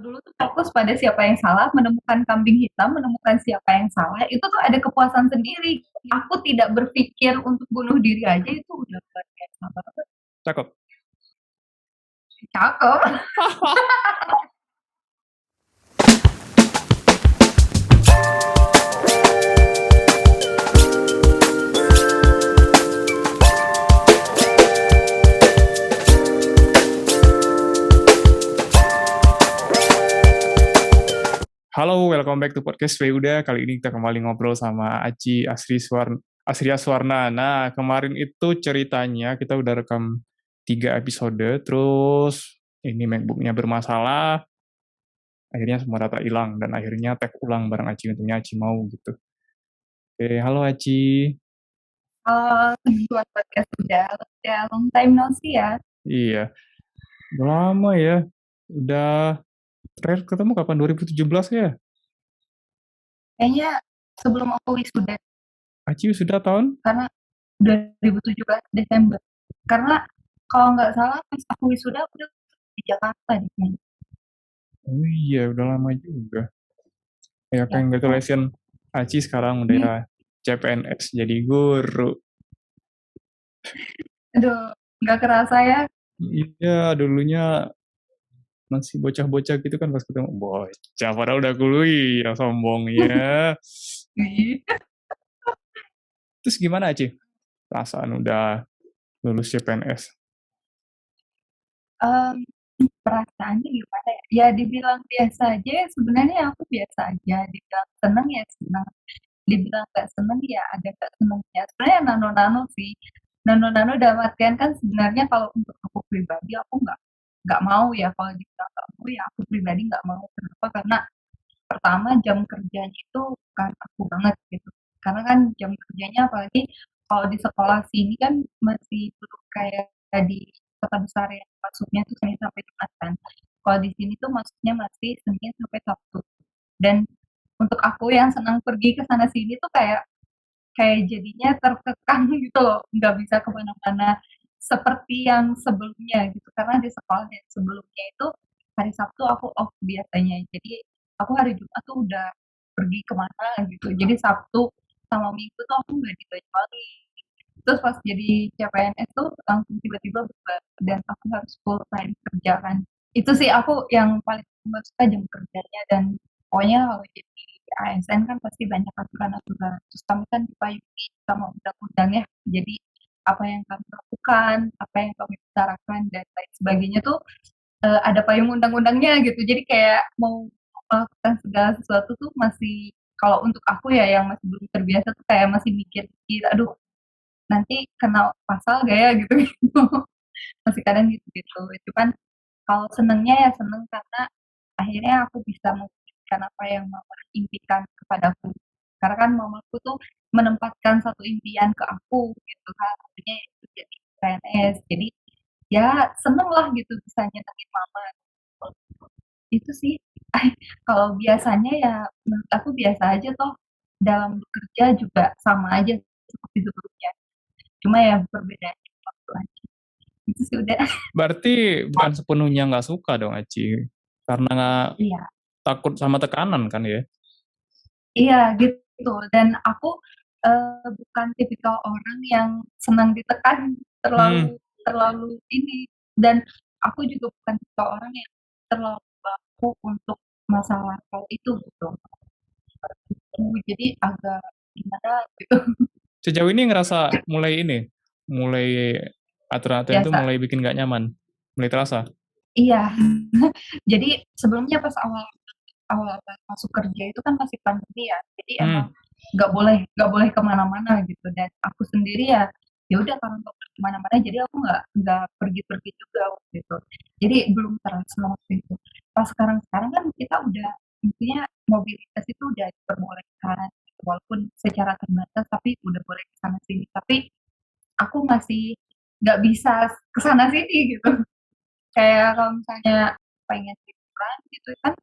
dulu tuh fokus pada siapa yang salah, menemukan kambing hitam, menemukan siapa yang salah, itu tuh ada kepuasan sendiri. Aku tidak berpikir untuk bunuh diri aja itu udah luar biasa banget. Cakep. Cakep. Halo, welcome back to podcast Feuda. Kali ini kita kembali ngobrol sama Aci Asria Swarna. Nah, kemarin itu ceritanya kita udah rekam 3 episode, terus ini MacBook-nya bermasalah, akhirnya semua data hilang, dan akhirnya tag ulang bareng Aci, untungnya Aci mau gitu. Oke, halo Aci. Buat podcast udah long time no see ya. Iya, udah lama ya. Udah terakhir ketemu kapan? 2017 ya? Kayaknya sebelum aku wisuda, Aci sudah tahun? karena 2017 Desember. Karena kalau nggak salah pas aku wisuda aku udah di Jakarta di sini. Oh iya, udah lama juga. Ya, Ya, oh, congratulations. Aci sekarang hmm, udah CPNS jadi guru. aduh, nggak kerasa ya. Iya, dulunya masih bocah-bocah gitu kan pas ketemu. Bocah, padahal udah kuliah, sombongnya. Terus gimana Aci? Perasaan udah lulus CPNS. Em, Perasaannya gimana ya? Ya dibilang biasa aja ya sebenarnya aku biasa aja. Dibilang seneng ya seneng. Dibilang nggak seneng ya ada nggak senengnya. Sebenarnya nano-nano sih. Nano-nano dalam artian kan sebenarnya kalau untuk aku pribadi aku nggak mau ya kalau dibilang nggak mau ya aku pribadi nggak mau. Kenapa? Karena pertama jam kerjanya itu bukan aku banget gitu. Karena kan jam kerjanya apalagi kalau di sekolah sini kan masih belum kayak di kota besar yang masuknya tuh Senin sampai Jumat kan. Kalau di sini tuh masuknya masih Senin sampai Sabtu. Dan untuk aku yang senang pergi ke sana sini tuh kayak kayak jadinya terkekang gitu loh, nggak bisa kemana-mana seperti yang sebelumnya gitu. Karena di sekolah yang sebelumnya itu hari Sabtu aku off biasanya. Jadi aku hari Jumat tuh udah pergi kemana gitu. Jadi Sabtu sama Minggu tuh aku nggak dijadwalin. Terus pas jadi CPNS tuh langsung tiba-tiba berubah dan aku harus full time kerja kan. Itu sih aku yang paling nggak suka jam kerjanya dan pokoknya kalau jadi ASN kan pasti banyak aturan-aturan. Terus kami kan dipayungi sama undang-undang ya. Jadi apa yang kami lakukan, apa yang kami bicarakan dan lain sebagainya tuh ada payung undang-undangnya gitu. Jadi kayak mau melakukan segala sesuatu tuh masih kalau untuk aku ya yang masih belum terbiasa tuh kayak masih mikir-mikir, aduh nanti kena pasal gak ya gitu gitu. Masih kadang gitu gitu. Cuman kalau senengnya ya seneng karena akhirnya aku bisa mewujudkan apa yang mama impikan kepadaku. Karena kan mamaku tuh menempatkan satu impian ke aku gitu kan, artinya itu jadi PNS. Jadi ya seneng lah gitu bisa nyenengin mama. Itu sih. Kalau biasanya ya menurut aku biasa aja toh dalam bekerja juga sama aja seperti sebelumnya. Cuma ya perbedaannya waktu aja. Itu sih udah. Berarti bukan sepenuhnya nggak suka dong Aci. Karena nggak Iya. takut sama tekanan kan ya? Iya gitu dan aku, bukan tipikal orang yang senang ditekan Hmm, terlalu terlalu ini, dan aku juga bukan tipikal orang yang terlalu baku untuk masalah hal itu gitu. Jadi agak gimana gitu, sejauh ini ngerasa mulai aturan-aturan itu biasa. mulai bikin nggak nyaman. Mulai terasa. Iya, jadi sebelumnya pas awal-awal masuk kerja itu kan masih pandemi ya, jadi emang Hmm, nggak boleh kemana-mana gitu dan aku sendiri ya ya udah karena nggak boleh kemana-mana jadi aku nggak pergi-pergi juga waktu itu jadi belum terasa waktu itu pas sekarang kan kita udah intinya mobilitas itu udah diperbolehkan gitu. Walaupun secara terbatas tapi udah boleh ke sana sini tapi aku masih nggak bisa ke sana sini gitu kayak kalau misalnya pengen liburan gitu kan.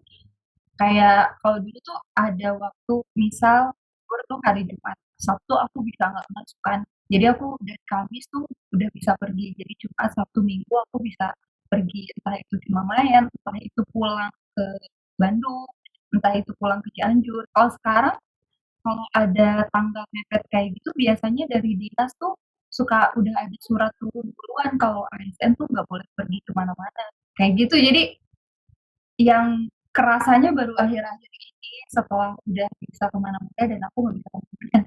Kayak kalau dulu tuh ada waktu misal libur tuh hari Jumat, Sabtu aku bisa nggak masuk kan. Jadi aku dari Kamis tuh udah bisa pergi. Jadi Jumat, Sabtu, Minggu aku bisa pergi entah itu cuma main, entah itu pulang ke Bandung, entah itu pulang ke Cianjur. Kalau sekarang kalau ada tanggal mepet kayak gitu biasanya dari dinas tuh suka udah ada surat turun duluan kalau ASN tuh nggak boleh pergi kemana mana kayak gitu. Jadi yang kerasanya baru akhir-akhir ini setelah udah bisa kemana-mana dan aku nggak bisa kemana-mana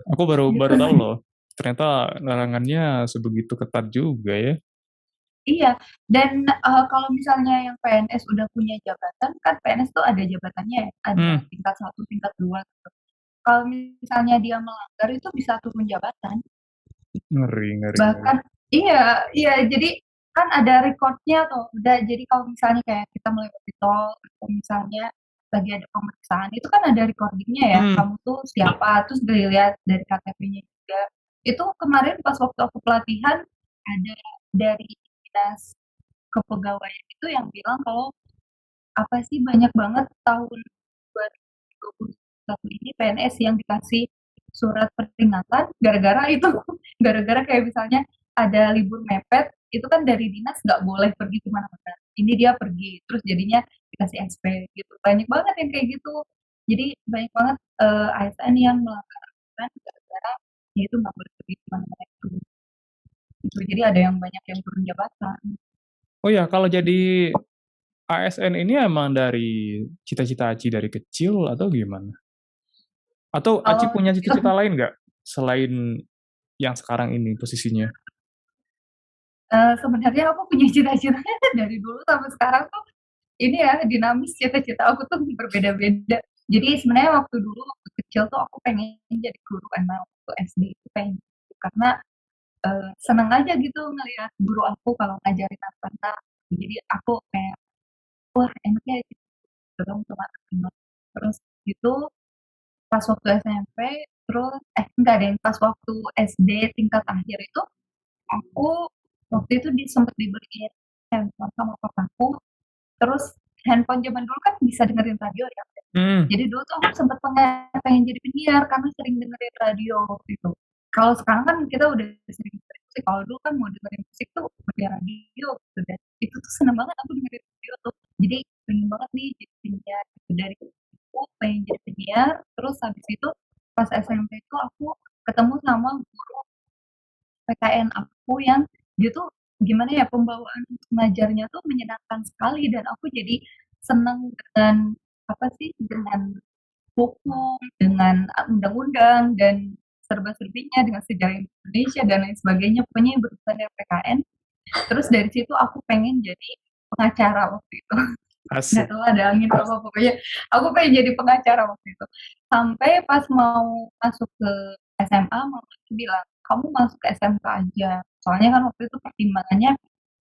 Aku baru gitu baru tahu sih. loh. Ternyata larangannya sebegitu ketat juga ya. Iya, dan kalau misalnya yang PNS udah punya jabatan kan PNS tuh ada jabatannya ya, ada Hmm, tingkat satu, tingkat dua gitu. Kalau misalnya dia melanggar itu bisa turun jabatan. ngeri, ngeri, ngeri. Bahkan iya iya, jadi kan ada recordnya tuh, udah jadi kalau misalnya kayak kita melewati tol atau misalnya lagi ada pemeriksaan, itu kan ada recordingnya ya, Hmm, kamu tuh siapa, terus dilihat dari KTP-nya juga. Itu kemarin pas waktu aku pelatihan, ada dari dinas kepegawaian itu yang bilang kalau apa sih banyak banget tahun 2021 ini PNS yang dikasih surat peringatan gara-gara itu gara-gara kayak misalnya ada libur mepet itu kan dari dinas nggak boleh pergi kemana-mana ini dia pergi terus jadinya dikasih SP gitu banyak banget yang kayak gitu jadi banyak banget ASN yang melanggar aturan gara-gara dia itu nggak boleh pergi kemana-mana itu jadi ada yang banyak yang turun jabatan. oh ya, kalau jadi ASN ini emang dari cita-cita Aci dari kecil atau gimana? Atau Aci Kalau punya cita-cita lain nggak selain yang sekarang ini posisinya? Sebenarnya aku punya cita-citanya dari dulu sampai sekarang tuh ini ya dinamis cita-cita aku tuh berbeda-beda. Jadi sebenarnya waktu dulu waktu kecil tuh aku pengen jadi guru emang waktu SD itu pengen gitu. Karena seneng aja gitu ngelihat guru aku kalau ngajarin anak-anak. Jadi aku kayak wah enaknya gitu ketemu sama anak-anak. Terus gitu pas waktu SMP terus enggak deh pas waktu SD tingkat akhir itu aku waktu itu sempet dibeliin handphone sama papaku. Terus handphone zaman dulu kan bisa dengerin radio ya. Hmm, Jadi dulu tuh aku sempet pengen jadi penyiar karena sering dengerin radio waktu itu. Kalau sekarang kan kita udah sering dengerin musik. Kalau dulu kan mau dengerin musik tuh pakai radio gitu dan itu tuh seneng banget aku dengerin radio tuh. Jadi pengen banget nih jadi penyiar gitu. Dari itu pengen jadi penyiar. Terus habis itu pas SMP itu aku ketemu sama guru PKN aku yang dia tuh gimana ya pembawaan ngajarnya tuh menyenangkan sekali dan aku jadi senang dengan apa sih dengan hukum, dengan undang-undang dan serba-serbinya dengan sejarah Indonesia dan lain sebagainya pokoknya yang berurusan dengan PKN. Terus dari situ aku pengen jadi pengacara waktu itu nggak asik. tahu ada angin apa pokoknya aku pengen jadi pengacara waktu itu sampai pas mau masuk ke SMA mama bilang kamu masuk ke SMK aja soalnya kan waktu itu pertimbangannya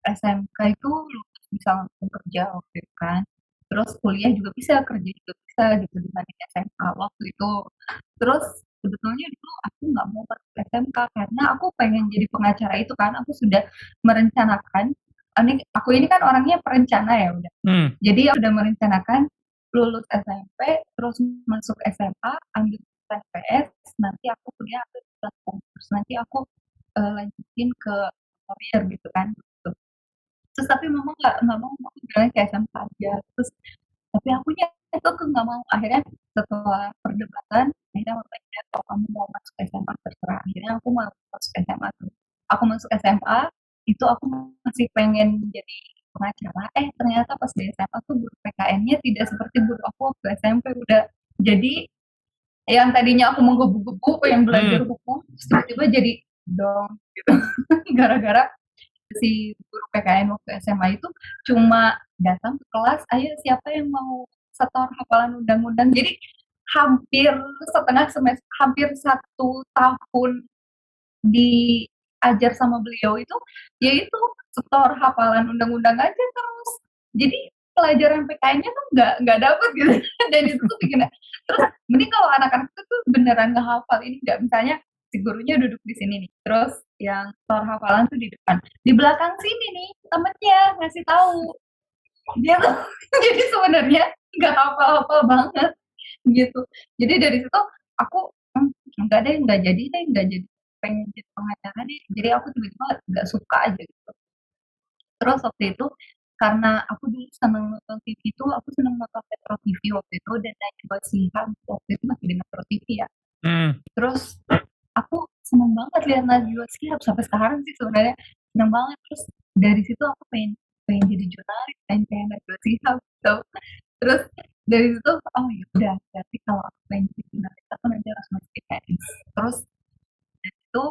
SMK itu lulus bisa langsung kerja waktu itu kan terus kuliah juga bisa kerja juga bisa gitu dibanding SMA waktu itu terus sebetulnya dulu aku nggak mau masuk SMK karena aku pengen jadi pengacara itu kan aku sudah merencanakan ini aku ini kan orangnya perencana ya udah Hmm, jadi aku udah merencanakan lulus SMP, terus masuk SMA, ambil PS, nanti aku kuliah ambil platform, terus nanti aku lanjutin ke lawyer gitu kan. Gitu. Terus tapi mama nggak mau, mama bilangnya ke SMK aja. Terus tapi akunya itu tuh nggak mau. Akhirnya setelah perdebatan, akhirnya mama bilang kalau kamu mau masuk SMA terserah. Akhirnya aku mau masuk SMA tuh. Aku masuk SMA, itu aku masih pengen jadi pengacara. Ternyata pas di SMA tuh guru PKN-nya tidak seperti guru aku waktu SMP udah. Jadi yang tadinya aku menggebu-gebu pengen belajar hmm. hukum, terus tiba-tiba jadi dong gitu. Gara-gara si guru PKN waktu SMA itu cuma datang ke kelas, ayo siapa yang mau setor hafalan undang-undang. Jadi hampir setengah semester, hampir 1 tahun diajar sama beliau itu, yaitu setor hafalan undang-undang aja terus. Jadi pelajaran PKN-nya tuh nggak dapet gitu. Dan itu tuh bikin terus mending kalau anak-anak itu tuh beneran ngehafal ini nggak misalnya si gurunya duduk di sini nih, terus yang setor hafalan tuh di depan, di belakang sini nih temennya ngasih tahu dia tuh jadi sebenarnya nggak hafal-hafal banget gitu. Jadi dari situ aku enggak deh, nggak jadi pengen jadi pengacara deh. Jadi aku tiba-tiba nggak suka aja gitu. Terus waktu itu karena aku dulu seneng nonton TV itu, aku seneng nonton Metro TV waktu itu dan Najwa Shihab waktu itu masih di Metro TV ya. Hmm. Terus aku seneng banget lihat Najwa Shihab sampai sekarang sih sebenarnya seneng banget. Terus dari situ aku pengen pengen jadi jurnalis, pengen kayak Najwa Shihab gitu. Terus dari situ oh ya udah berarti kalau aku pengen jadi jurnalis aku nanti harus masuk IPS. Terus dari itu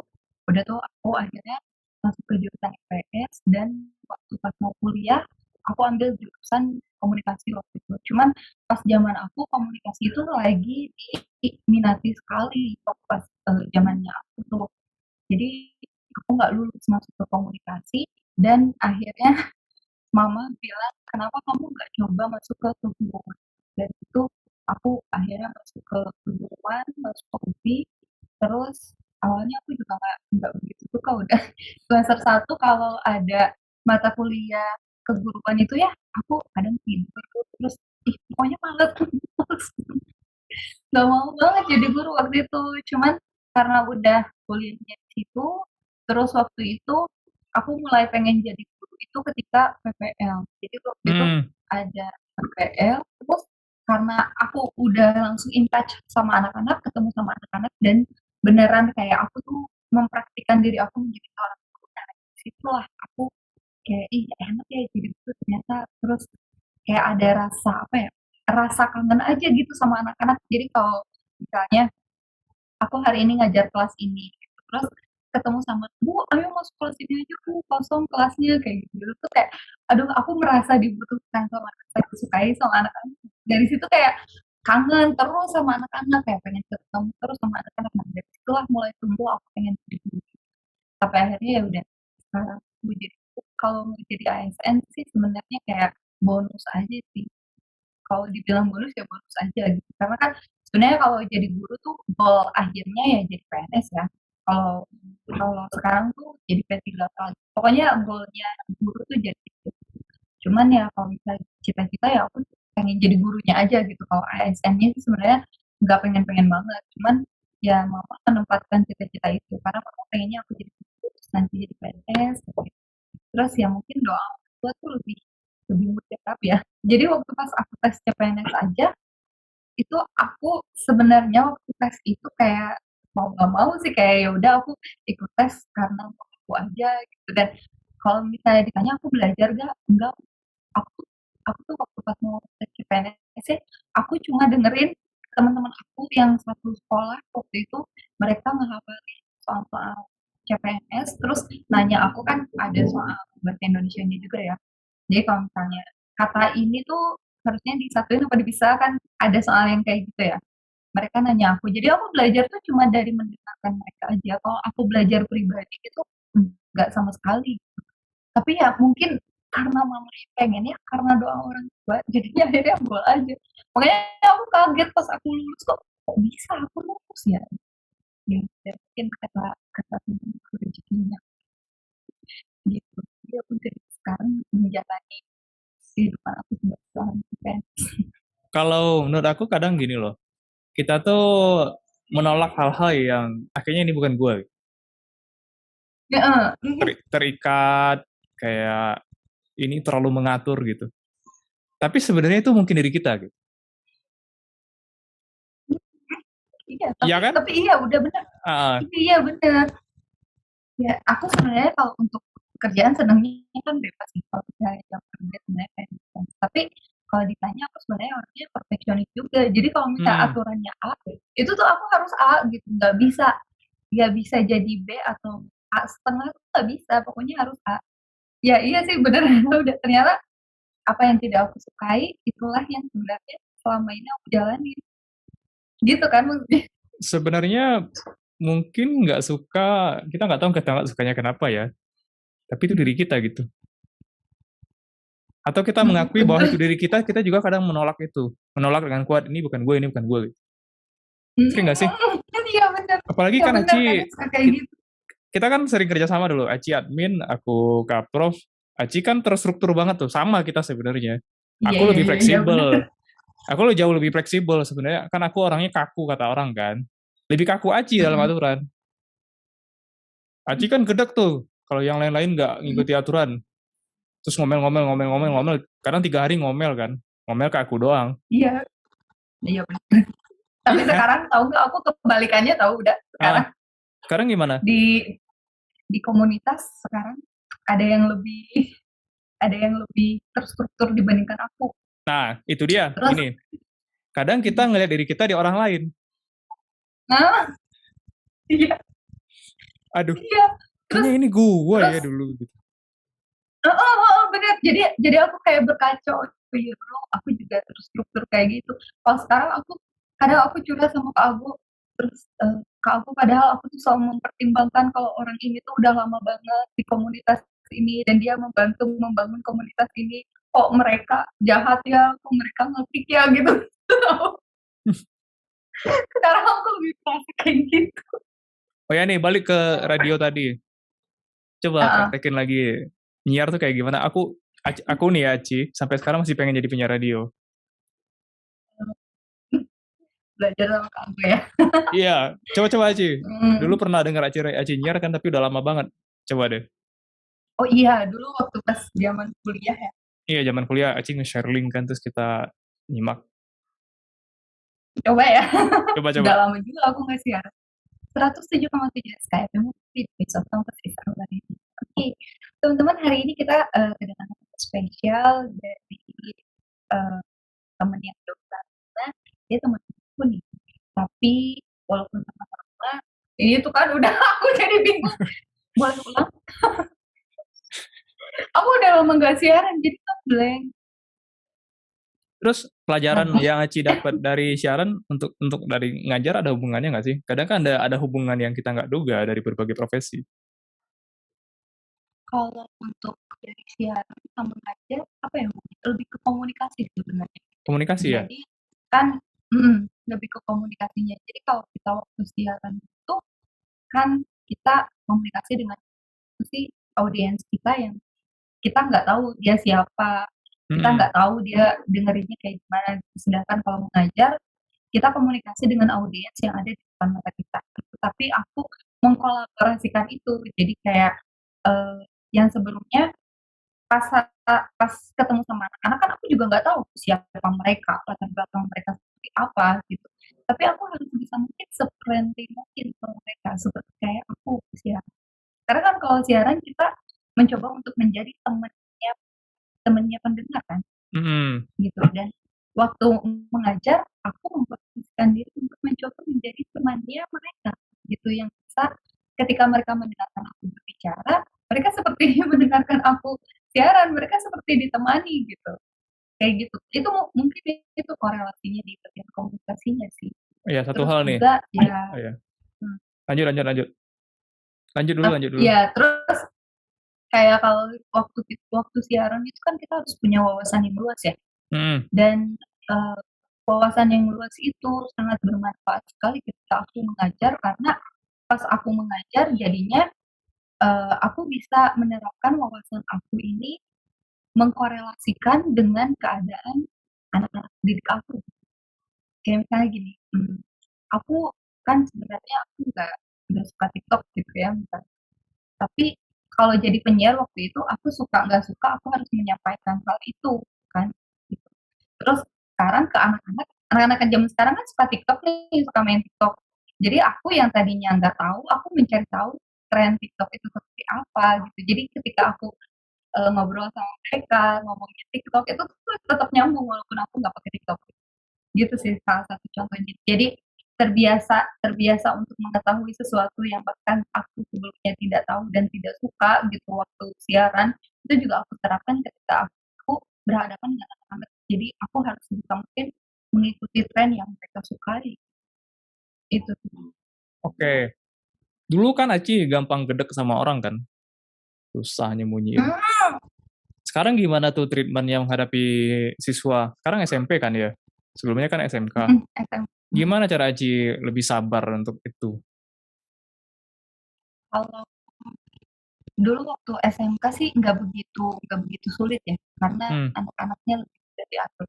udah tuh aku akhirnya masuk ke jurusan IPS dan waktu pas mau kuliah aku ambil jurusan komunikasi waktu itu. Cuman pas zaman aku komunikasi itu lagi diminati sekali waktu pas zamannya aku tuh. Jadi aku nggak lulus masuk ke komunikasi dan akhirnya mama bilang kenapa kamu nggak coba masuk ke keguruan. Dan itu aku akhirnya masuk ke keguruan, masuk ke UPI. Terus awalnya aku juga nggak begitu suka udah semester satu kalau ada mata kuliah keguruan itu ya aku kadang tidur terus pokoknya males nggak mau banget jadi guru waktu itu. Cuman karena udah kuliahnya di situ, terus waktu itu aku mulai pengen jadi guru itu ketika PPL. Jadi waktu itu Hmm. ada PPL, terus karena aku udah langsung in touch sama anak-anak, ketemu sama anak-anak dan beneran kayak aku tuh mempraktikkan diri aku menjadi seorang guru. Nah, disitulah aku kayak ih enak ya jadi guru ternyata. Terus kayak ada rasa apa ya, rasa kangen aja gitu sama anak-anak. Jadi kalau misalnya aku hari ini ngajar kelas ini, gitu. Terus ketemu sama, Bu, ayo masuk kelas ini aja, Bu, kosong kelasnya, kayak gitu. Tuh kayak, aduh, aku merasa dibutuhkan sama anak saya, disukai sama anak-anak. Dari situ kayak kangen terus sama anak-anak, kayak pengen ketemu terus sama anak-anak. Nah, dari situlah mulai tumbuh aku pengen jadi guru. Sampai akhirnya ya udah, sekarang aku jadi, kalau mau jadi ASN sih sebenarnya kayak bonus aja sih, kalau dibilang bonus ya bonus aja gitu. Karena kan sebenarnya kalau jadi guru tuh goal akhirnya ya jadi PNS ya. Kalau kalau sekarang tuh jadi P3K. Pokoknya goalnya guru tuh jadi itu. Cuman ya kalau misalnya cita-cita ya aku pengen jadi gurunya aja gitu. Kalau ASN-nya sih sebenarnya nggak pengen-pengen banget. Cuman ya mama menempatkan cita-cita itu karena mama pengennya aku jadi guru terus nanti jadi PNS gitu. Terus ya mungkin doa orang tua tuh lebih lebih mujarab ya. Jadi waktu pas aku tes CPNS aja, itu aku sebenarnya waktu tes itu kayak mau nggak mau sih kayak ya udah aku ikut tes karena mau aku aja gitu. Dan kalau misalnya ditanya aku belajar gak? Enggak. Aku aku tuh waktu pas mau tes CPNS sih, aku cuma dengerin teman-teman aku yang satu sekolah waktu itu mereka ngehafalin soal-soal CPNS terus nanya aku kan ada soal bahasa Indonesianya juga ya. Jadi kalau misalnya kata ini tuh harusnya disatuin apa dipisah kan ada soal yang kayak gitu ya. Mereka nanya aku. Jadi aku belajar tuh cuma dari mendengarkan mereka aja. Kalau aku belajar pribadi itu nggak sama sekali. Tapi ya mungkin karena mama pengen ya karena doa orang tua jadinya akhirnya boleh aja. Makanya aku kaget pas aku lulus kok bisa aku lulus ya. Ya, ya mungkin kata kata Tuhan itu rezekinya gitu. Jadi aku dari sekarang menjalani kehidupan aku sebagai seorang PNS. Kalau menurut aku kadang gini loh, kita tuh menolak hal-hal yang akhirnya ini bukan gue, Ya, terikat kayak ini terlalu mengatur gitu. Tapi sebenarnya itu mungkin diri kita gitu. iya, Iya kan? tapi iya udah benar. Ah, Iya benar. Ya, aku sebenarnya kalau untuk pekerjaan senangnya kan bebas sih kalau misalnya jam kerja sebenarnya kayak gitu. Tapi kalau ditanya aku sebenarnya orangnya perfeksionis juga. Jadi kalau misalnya hmm, aturannya A, itu tuh aku harus A gitu. Nggak bisa jadi B atau A setengah tuh nggak bisa. Pokoknya harus A. Ya iya sih bener. Udah ternyata apa yang tidak aku sukai itulah yang sebenarnya selama ini aku jalani. Gitu kan maksudnya. sebenarnya mungkin nggak suka, kita nggak sukanya kenapa ya. Tapi itu diri kita gitu. Atau kita mengakui bahwa itu Bener. diri kita, kita juga kadang menolak itu. Menolak dengan kuat, ini bukan gue, ini bukan gue. Gitu. Sering nggak sih? Iya bener. Apalagi Iya kan bener Aci, kadang suka kayak gitu. kita kan sering kerja sama dulu. Aci admin, aku kaprof. Aci kan terstruktur banget tuh, sama kita sebenarnya. Iya Aku iya lebih iya iya bener. fleksibel. Aku lebih jauh lebih fleksibel sebenarnya. Kan aku orangnya kaku kata orang kan. Lebih kaku Aci dalam Mm-mm. aturan. Aci kan gedek tuh. Kalau yang lain-lain nggak ngikuti aturan. terus ngomel. Kadang 3 hari ngomel kan, ngomel ke aku doang. Iya, iya benar. Tapi Iya. sekarang tahu nggak, aku kebalikannya tahu udah Ah, sekarang sekarang gimana? di komunitas sekarang ada yang lebih ada yang lebih terstruktur dibandingkan aku. Nah, itu dia. Terus, Gini, kadang kita ngelihat diri kita di orang lain. nah, iya, Aduh, iya. Terus, kayaknya ini gua ya terus, dulu gitu. bener. Jadi aku kayak berkaca, oh iya bro, aku juga terstruktur kayak gitu. Kalau sekarang aku, kadang aku curhat sama Kak Agu, terus Kak Agu padahal aku tuh selalu mempertimbangkan kalau orang ini tuh udah lama banget di komunitas ini dan dia membantu membangun komunitas ini. Kok mereka jahat ya, kok mereka ngetik ya gitu. Sekarang aku lebih merasa kayak gitu. Oh ya nih, balik ke radio tadi. Coba Heeh. praktekin lagi. Nyiar tuh kayak gimana? Aku nih ya, Ci, sampai sekarang masih pengen jadi penyiar radio. Belajar sama Kak Agu ya. Iya, coba-coba Ci. Dulu Hmm. pernah dengar Aci nyiar kan, tapi udah lama banget. Coba deh. Oh iya, dulu waktu pas zaman kuliah ya. Iya, zaman kuliah Aci nge-share link kan, terus kita nyimak. Coba ya. Udah Coba-coba. lama juga aku nggak siaran. 107,7 SKFM besok kampus Islam ini. Oke, teman-teman, hari ini kita kedatangan tamu spesial dari eh, teman yang jauh sana. Dia teman aku nih. Tapi walaupun sama-sama, ini tuh kan udah aku jadi bingung. Boleh ulang? Aku udah lama nggak siaran, jadi kan blank. Terus pelajaran Lagi yang Aci dapat dari siaran untuk dari ngajar ada hubungannya nggak sih? Kadang kan ada hubungan yang kita nggak duga dari berbagai profesi. kalau untuk dari siaran sama ngajar, apa ya, lebih ke komunikasi sebenarnya. Komunikasi ya? Jadi kan lebih ke komunikasinya. Jadi kalau kita waktu siaran itu kan kita komunikasi dengan si audiens kita yang kita nggak tahu dia siapa, kita Mm-mm. nggak tahu dia dengerinnya kayak gimana. Sedangkan kalau mengajar, kita komunikasi dengan audiens yang ada di depan mata kita. Tapi aku mengkolaborasikan itu. Jadi kayak yang sebelumnya pas pas ketemu sama anak-anak kan aku juga nggak tahu siapa mereka, latar belakang mereka seperti apa gitu. Tapi aku harus bisa mungkin se-friendly mungkin sama mereka seperti kayak aku siaran. Karena kan kalau siaran kita mencoba untuk menjadi temannya temannya pendengar kan Mm-mm. gitu. Dan waktu mengajar aku memposisikan diri untuk mencoba menjadi temannya mereka gitu, yang bisa ketika mereka mendengarkan aku berbicara, mereka seperti mendengarkan aku siaran, mereka seperti ditemani gitu, kayak gitu. Itu mungkin itu korelasinya di bagian komunikasinya sih. Ya, satu Terus hal nih. juga ya, Oh, ya. hmm, Lanjut. Lanjut dulu. ya terus kayak kalau waktu siaran itu kan kita harus punya wawasan yang luas ya. Mm-mm. Dan wawasan yang luas itu sangat bermanfaat sekali ketika aku mengajar, karena pas aku mengajar jadinya aku bisa menerapkan wawasan aku ini, mengkorelasikan dengan keadaan anak-anak didik aku. Kayak misalnya gini, aku kan sebenarnya aku nggak suka TikTok gitu ya misalnya. Tapi kalau jadi penyiar waktu itu aku suka nggak suka aku harus menyampaikan hal itu kan. Gitu. Terus sekarang ke anak-anak kan zaman sekarang kan suka TikTok nih, suka main TikTok. Jadi aku yang tadinya nggak tahu, aku mencari tahu tren TikTok itu seperti apa gitu. Jadi ketika aku ngobrol sama mereka, ngomongin TikTok itu tuh tetap nyambung walaupun aku nggak pakai TikTok. Gitu sih salah satu contohnya. Jadi terbiasa terbiasa untuk mengetahui sesuatu yang bahkan aku sebelumnya tidak tahu dan tidak suka gitu waktu siaran, itu juga aku terapkan ketika aku berhadapan dengan anak-anak. Jadi aku harus bisa mungkin mengikuti tren yang mereka sukai. Itu sih. Oke. Dulu kan Aci gampang gedek sama orang kan? Susah nyembunyiin. Hmm, Sekarang gimana tuh treatment yang menghadapi siswa? Sekarang SMP kan ya? Sebelumnya kan SMK. SM. Gimana cara Aci lebih sabar untuk itu? Kalau dulu waktu SMK sih nggak begitu sulit ya, karena Hmm. anak-anaknya lebih mudah diatur.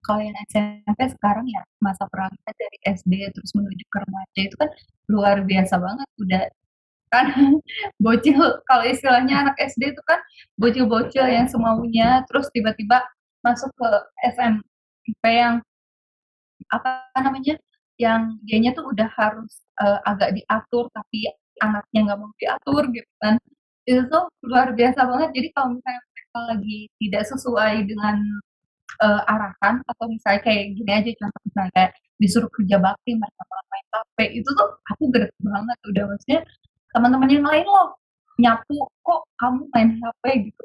Kalau yang SMP sekarang ya masa peralihan dari SD terus menuju ke remaja itu kan luar biasa banget. Udah Kadang bocil, kalau istilahnya anak SD itu kan bocil-bocil yang semaunya, terus tiba-tiba masuk ke SMP yang apa namanya, yang dianya tuh udah harus agak diatur tapi anaknya nggak mau diatur gitu kan. Itu tuh luar biasa banget. Jadi kalau misalnya mereka lagi tidak sesuai dengan arahan atau misalnya kayak gini aja contoh misalnya kayak disuruh kerja bakti mereka malah main HP itu tuh aku gede banget udah maksudnya teman-teman yang lain loh nyapu kok kamu main HP gitu.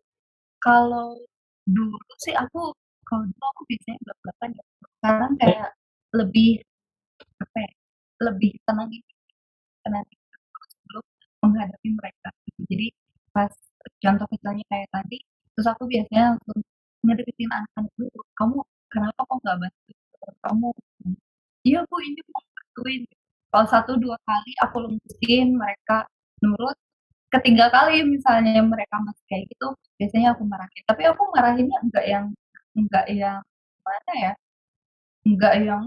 Kalau dulu sih kalau dulu aku biasanya belak-belakan ya. Sekarang kayak lebih apa ya, lebih tenang sebelum menghadapi mereka gitu. Jadi pas contoh kecilnya kayak tadi, terus aku biasanya langsung ngedeketin anak-anak dulu, "Kamu kenapa kok nggak bantu kamu?" "Iya Bu, ini mau bantuin." Kalau 1, 2 kali aku lumpuhin, mereka nurut, ketiga kali misalnya mereka masih kayak gitu, biasanya aku marahin. Tapi aku marahinnya enggak yang gimana ya, enggak yang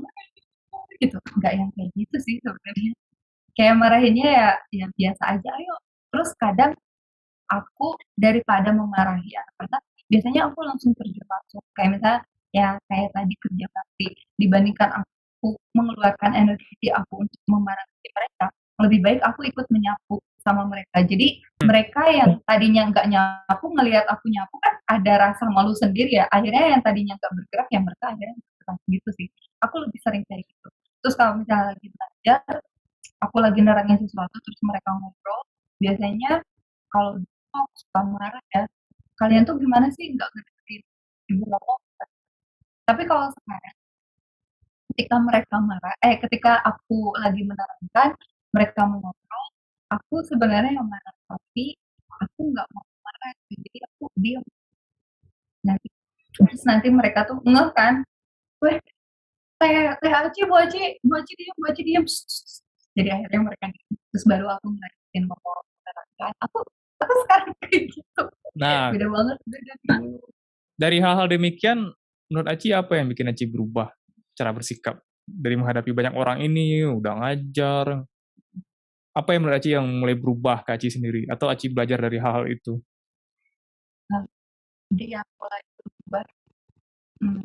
gitu, enggak yang kayak gitu sih sebenarnya. Kayak marahinnya ya biasa aja, "Ayo." Terus kadang aku daripada memarahi anak-anak, biasanya aku langsung terjun langsung. Kayak misalnya ya kayak tadi kerja bakti, dibandingkan aku mengeluarkan energi aku untuk memarahi mereka, lebih baik aku ikut menyapu sama mereka. Jadi mereka yang tadinya nggak nyapu ngelihat aku nyapu kan ada rasa malu sendiri ya. Akhirnya yang tadinya nggak bergerak yang mereka akhirnya bergerak gitu sih. Aku lebih sering kayak gitu. Terus kalau misalnya lagi belajar, aku lagi nerangin sesuatu terus mereka ngobrol, biasanya kalau dulu aku suka marah ya, "Kalian tuh gimana sih nggak ngedengerin ibu ngomong?" Tapi kalau sekarang ketika aku lagi menerangkan, mereka mau ngobrol, aku sebenarnya yang marah, tapi aku nggak mau marah, jadi aku diem. Nanti terus nanti mereka tuh ngeh kan, "Weh, Teh Teh Aci, Bu Aci diem." Jadi akhirnya mereka diem. Terus baru aku ngelanjutin ngomong menerangkan. Aku sekarang kayak gitu. Nah, Beda banget beda dulu. dari hal-hal demikian, menurut Aci apa yang bikin Aci berubah cara bersikap? Dari menghadapi banyak orang ini, udah ngajar, apa yang menurut Aci yang mulai berubah ke Aci sendiri? Atau Aci belajar dari hal-hal itu? Nah, jadi yang mulai berubah, hmm,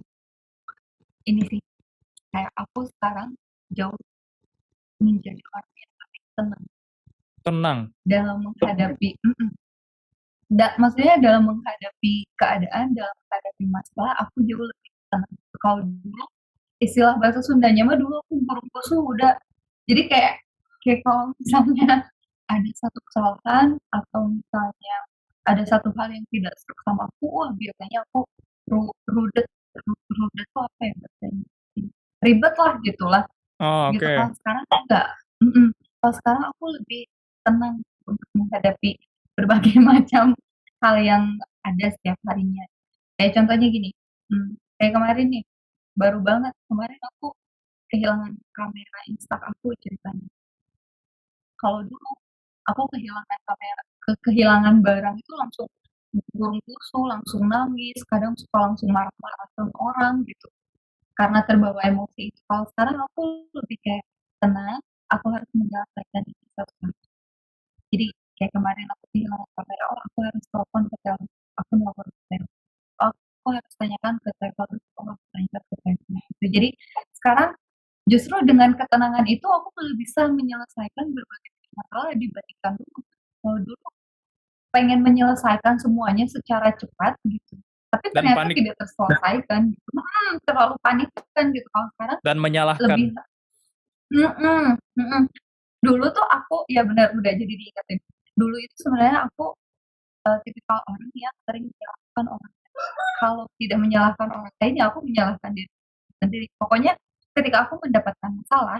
ini sih, kayak aku sekarang jauh menjadi orang yang lebih tenang Tenang. dalam menghadapi, maksudnya dalam menghadapi keadaan, dalam menghadapi masalah, aku jauh lebih tenang. Kalau dulu istilah bahasa Sundanya mah dulu aku buru-buru udah jadi kayak kalau misalnya ada satu kesalahan atau misalnya ada satu hal yang tidak serak sama aku, wah biasanya aku rudet rudet tuh apa ya bahasanya? Ribet lah gitulah, Oh, gitu. Kalau oke. sekarang enggak, mhm, kalau sekarang aku lebih tenang untuk menghadapi berbagai macam hal yang ada setiap harinya. Kayak contohnya gini, kayak kemarin nih, baru banget kemarin aku kehilangan kamera Insta aku ceritanya. Kalau dulu aku kehilangan barang itu langsung gulung gusu, langsung nangis, kadang suka langsung marah-marah sama orang gitu, karena terbawa emosi itu. Kalau sekarang aku lebih kayak tenang, aku harus menyelesaikan ini satu-satu. Jadi kayak kemarin aku kehilangan kamera, oh aku harus telepon ke tel aku nelpon ke tel oh aku harus tanyakan ke travel, oh aku tanyakan ke travel gitu. Jadi sekarang justru dengan ketenangan itu aku bisa menyelesaikan berbagai masalah dibandingkan dulu. Kalau dulu pengen menyelesaikan semuanya secara cepat gitu, tapi Dan ternyata panik. tidak terselesaikan gitu. Terlalu panik kan gitu. Kalau sekarang Dan lebih menyalahkan. mhm mhm. Dulu tuh aku ya benar udah jadi diingetin. Dulu itu sebenarnya aku, tipikal orang yang sering menyalahkan orang lain. Kalau tidak menyalahkan orang lain, ya aku menyalahkan diri sendiri. Pokoknya ketika aku mendapatkan masalah,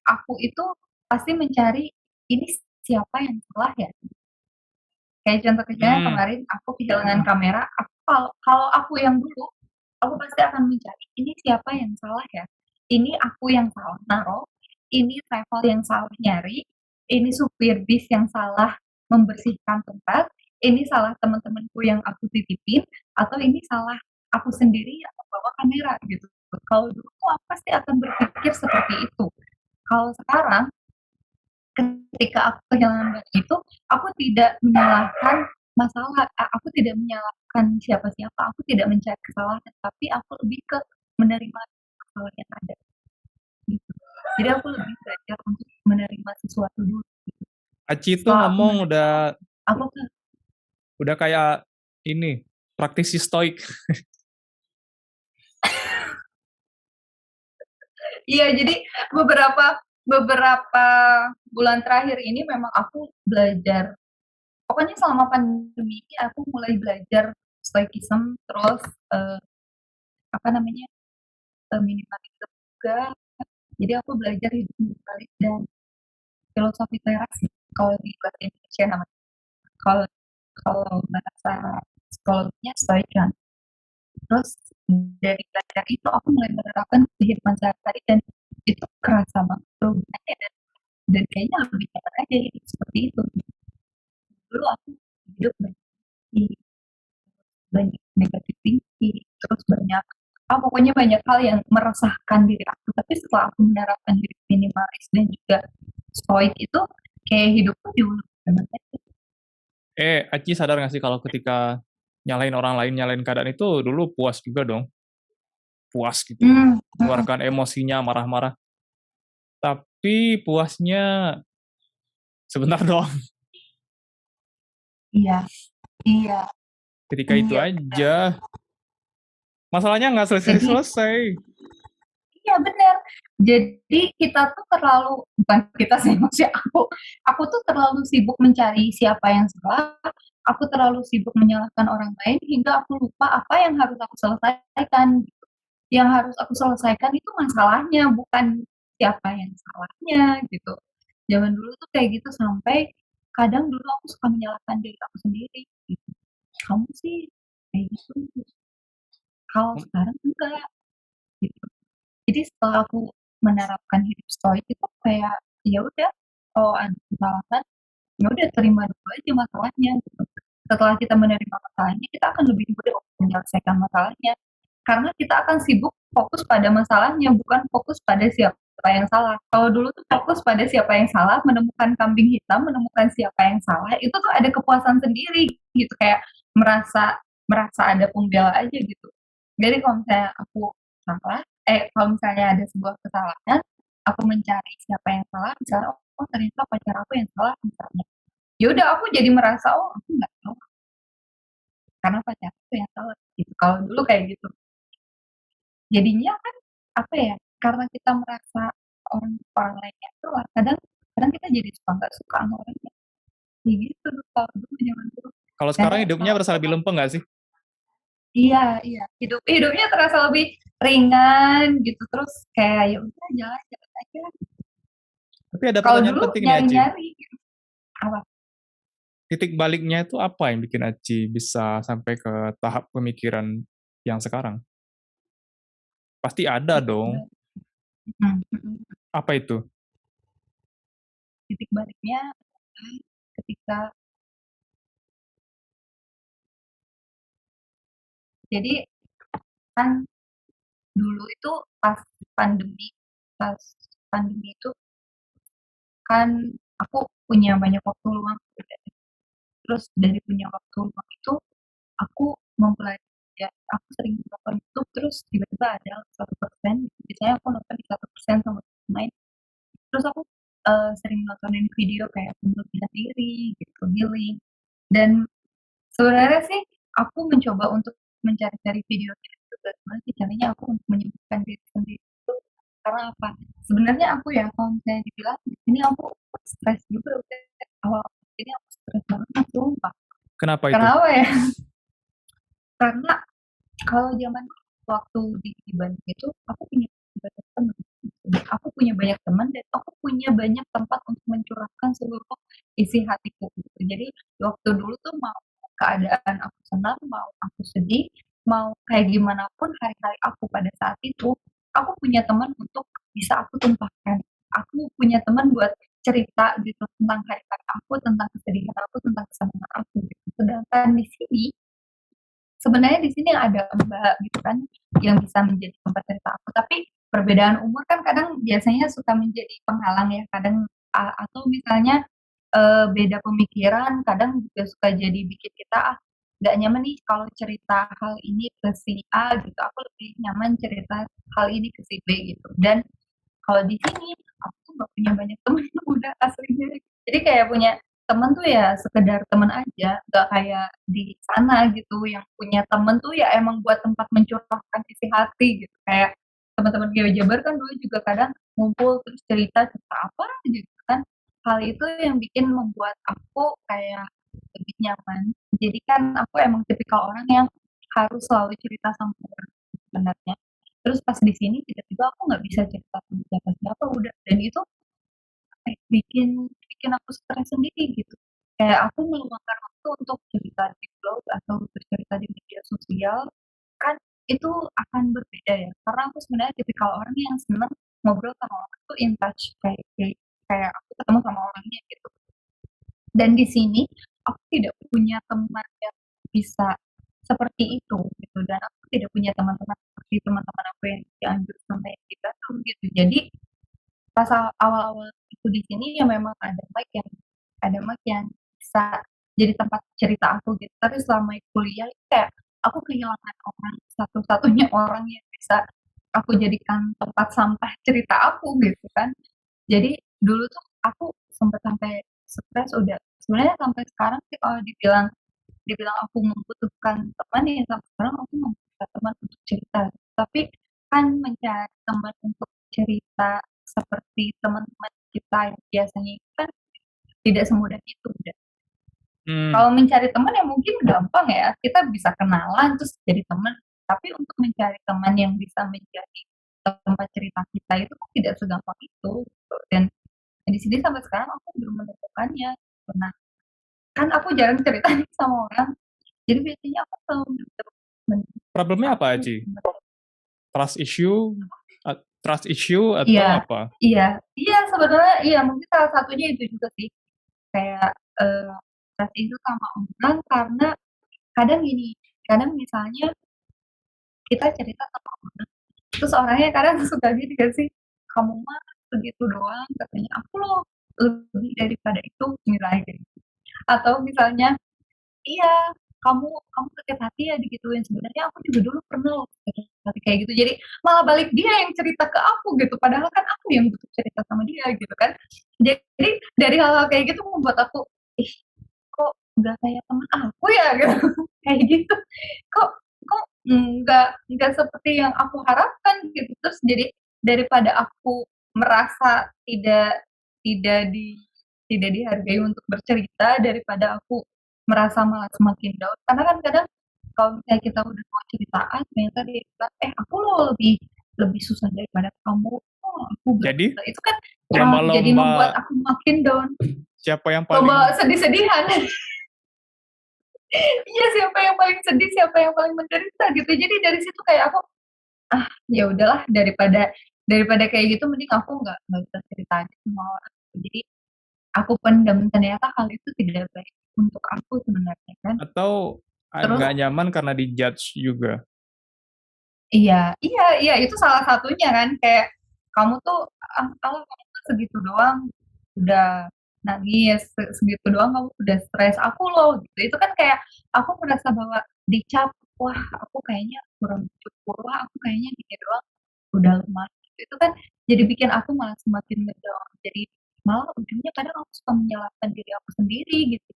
aku itu pasti mencari, "Ini siapa yang salah ya?" Kayak contoh kecilnya Hmm, kemarin aku kehilangan kamera, aku kalau kalau aku yang dulu, aku pasti akan mencari, "Ini siapa yang salah ya? Ini aku yang salah naruh, ini travel yang salah nyari, ini supir bis yang salah membersihkan tempat, ini salah teman-temanku yang aku titipin, atau ini salah aku sendiri yang membawa kamera," gitu. Kalau dulu tuh aku pasti akan berpikir seperti itu. Kalau sekarang ketika aku kehilangan barang itu, aku tidak menyalahkan masalah, aku tidak menyalahkan siapa-siapa, aku tidak mencari kesalahan, tapi aku lebih ke menerima masalah yang ada, gitu. Jadi aku lebih belajar untuk menerima sesuatu dulu. Aci tuh Setelah aku ngomong menerima, aku ke udah kayak ini praktisi stoik. iya, jadi beberapa beberapa bulan terakhir ini memang aku belajar. Pokoknya selama pandemi ini aku mulai belajar stoicism, terus apa namanya minimalism juga. Jadi aku belajar hidup minimalis dan filosofi teras kalau di bahasa Indonesia namanya. Kalau kalau bahasa psikologinya stoik kan. Terus dari belajar itu aku mulai menerapkan kehidupan sehari-hari dan itu kerasa banget perubahannya dan kayaknya lebih nyaman aja hidup seperti itu. Dulu aku hidup banyak negatif thinking, terus banyak pokoknya banyak hal yang meresahkan diri aku. Tapi setelah aku menerapkan hidup minimalis dan juga stoik itu, kayak hidupku diulang banget aja. Aci sadar gak sih kalau ketika nyalain orang lain, nyalain keadaan itu dulu puas juga dong. Puas gitu. Keluarkan emosinya, marah-marah. Tapi puasnya sebentar doang. Iya, iya, Ketika itu iya benar. aja. Masalahnya nggak Jadi selesai-selesai. iya benar. Jadi kita tuh terlalu bukan kita sih maksudnya aku tuh terlalu sibuk mencari siapa yang salah. Aku terlalu sibuk menyalahkan orang lain hingga aku lupa apa yang harus aku selesaikan. Yang harus aku selesaikan itu masalahnya, bukan siapa yang salahnya gitu. Zaman dulu tuh kayak gitu sampai kadang dulu aku suka menyalahkan diri aku sendiri gitu. Kamu sih kayak gitu. Kalau sekarang enggak gitu. Jadi setelah aku menerapkan hidup stoik itu kayak ya udah kalau ada kesalahan ya udah terima dulu aja masalahnya gitu. Setelah kita menerima masalahnya kita akan lebih mudah untuk menyelesaikan masalahnya karena kita akan sibuk fokus pada masalahnya bukan fokus pada siapa yang salah. Kalau dulu tuh fokus pada siapa yang salah, menemukan kambing hitam, menemukan siapa yang salah, itu tuh ada kepuasan sendiri gitu kayak merasa merasa ada pembela aja gitu. Jadi kalau misalnya aku salah, kalau misalnya ada sebuah kesalahan, aku mencari siapa yang salah, misalnya oh ternyata pacar aku yang salah misalnya. Ya udah aku jadi merasa oh aku nggak tahu karena pacar aku yang salah gitu. Kalau dulu kayak gitu. Jadinya kan apa ya? Karena kita merasa orang orang lainnya salah, kadang kadang kita jadi suka nggak suka sama orangnya. Kayak gitu tuh kalau dulu zaman dulu. Kalau Dan sekarang hidupnya berasa lebih lempeng nggak sih? iya iya hidupnya terasa lebih ringan gitu terus kayak ya udah jalan-jalan aja. Tapi ada Kalau pertanyaan dulu penting nih, Aci. nyari-nyari gitu. Apa? Titik baliknya itu apa yang bikin Aci bisa sampai ke tahap pemikiran yang sekarang? Pasti ada Titik dong. balik. Hmm, hmm, hmm. Apa itu? Titik baliknya ketika jadi kan dulu itu pandemi pas pandemi itu kan aku punya banyak waktu luang terus dari punya waktu luang itu aku mempelajari ya aku sering nonton YouTube terus tiba-tiba ada 1%, biasanya aku nonton di 1% sama main terus aku sering nontonin video kayak pembelajaran diri gitu healing dan sebenarnya sih aku mencoba untuk mencari-cari video itu bagaimana sih caranya aku untuk menyembuhkan diri sendiri itu karena apa sebenarnya aku ya kalau misalnya dibilang ini aku stres juga udah awal ini aku stres banget sumpah Kenapa itu? kenapa ya karena kalau zaman waktu di Bandung itu aku punya banyak teman aku punya banyak teman dan aku punya banyak tempat untuk mencurahkan seluruh isi hatiku gitu. Jadi waktu dulu tuh mau keadaan aku senang, mau aku sedih, mau kayak gimana pun hari-hari aku pada saat itu, aku punya teman untuk bisa aku tumpahkan. Aku punya teman buat cerita gitu tentang hari-hari aku, tentang kesedihan aku, tentang kesenangan aku. Gitu. Sedangkan di sini sebenarnya di sini ada Mbak gitu kan yang bisa menjadi tempat cerita aku tapi perbedaan umur kan kadang biasanya suka menjadi penghalang ya kadang atau misalnya beda pemikiran kadang juga suka jadi bikin kita nggak nyaman nih kalau cerita hal ini ke si A gitu. Aku lebih nyaman cerita hal ini ke si B gitu. Dan kalau di sini aku tuh nggak punya banyak temen udah aslinya. Jadi kayak punya temen tuh ya sekedar temen aja, nggak kayak di sana gitu yang punya temen tuh ya emang buat tempat mencurahkan isi hati gitu. Kayak teman-teman Jabar kan dulu juga kadang ngumpul terus cerita cerita apa gitu kan. Hal itu yang bikin membuat aku kayak lebih nyaman. Jadi kan aku emang tipikal orang yang harus selalu cerita sama orang sebenarnya. Terus pas di sini tiba-tiba aku nggak bisa cerita sama siapa-siapa udah dan itu bikin bikin aku stres sendiri gitu. Kayak aku meluangkan waktu untuk cerita di blog atau bercerita di media sosial kan itu akan berbeda ya. Karena aku sebenarnya tipikal orang yang seneng ngobrol sama orang tuh in touch kayak kayak kayak aku ketemu sama orangnya gitu. Dan di sini aku tidak punya teman yang bisa seperti itu gitu dan aku tidak punya teman-teman seperti teman-teman aku yang di Cianjur sama yang di Batam gitu. Jadi pas awal-awal itu di sini ya memang ada mic yang bisa jadi tempat cerita aku gitu. Tapi selama kuliah itu kayak aku kehilangan orang satu-satunya orang yang bisa aku jadikan tempat sampah cerita aku gitu kan. Jadi dulu tuh aku sempat sampai stres udah sebenarnya sampai sekarang sih kalau dibilang dibilang aku membutuhkan teman ya sampai sekarang aku membutuhkan teman untuk cerita. Tapi kan mencari teman untuk cerita seperti teman-teman kita yang biasanya itu kan tidak semudah itu. Hmm. Kalau mencari teman ya mungkin gampang ya, kita bisa kenalan terus jadi teman. Tapi untuk mencari teman yang bisa menjadi tempat cerita kita itu kan tidak segampang itu. Gitu. Dan di sini sampai sekarang aku belum menemukannya. Nah, kan aku jarang cerita nih sama orang. Jadi biasanya aku selalu Problemnya apa, aku Aci? Trust issue? Trust issue iya, atau apa? iya, iya sebenarnya iya mungkin salah satunya itu juga sih kayak trust itu sama orang karena kadang gini, kadang misalnya kita cerita sama orang, terus orangnya kadang suka gini gak sih, kamu mah segitu doang katanya, aku loh lebih daripada itu misalnya kayak gitu. Atau misalnya iya, kamu kamu sakit hati ya digituin, sebenarnya aku juga dulu pernah loh sakit hati kayak gitu. Jadi malah balik dia yang cerita ke aku gitu, padahal kan aku yang butuh cerita sama dia gitu kan. Jadi dari hal-hal kayak gitu membuat aku, ih kok nggak kayak teman aku ya gitu, kayak gitu. Kok kok nggak seperti yang aku harapkan gitu. Terus jadi daripada aku merasa tidak di tidak dihargai untuk bercerita, daripada aku merasa malah semakin down. Karena kan kadang kalau misalnya kita udah mau ceritaan, ternyata dia bilang, aku loh lebih lebih susah daripada kamu. Oh, aku Jadi, berkata itu kan jadi membuat lomba-lomba aku makin down. siapa yang Lomba paling sedih-sedihan. Iya siapa yang paling sedih, siapa yang paling menderita gitu. Jadi dari situ kayak aku, ya udahlah daripada daripada kayak gitu mending aku nggak bisa cerita aja sama orang. Jadi aku pendam ternyata hal itu tidak baik untuk aku sebenarnya kan. atau Terus nggak nyaman karena dijudge juga? iya, iya, iya itu salah satunya kan kayak kamu tuh kalau kamu tuh segitu doang udah nangis, segitu doang kamu udah stres. Aku loh gitu. Itu kan kayak aku merasa bahwa dicap, wah aku kayaknya kurang bersyukur, wah aku kayaknya gini doang udah lemah. Itu kan jadi bikin aku malah semakin ngedown. Jadi malah ujungnya kadang aku suka menyalahkan diri aku sendiri gitu.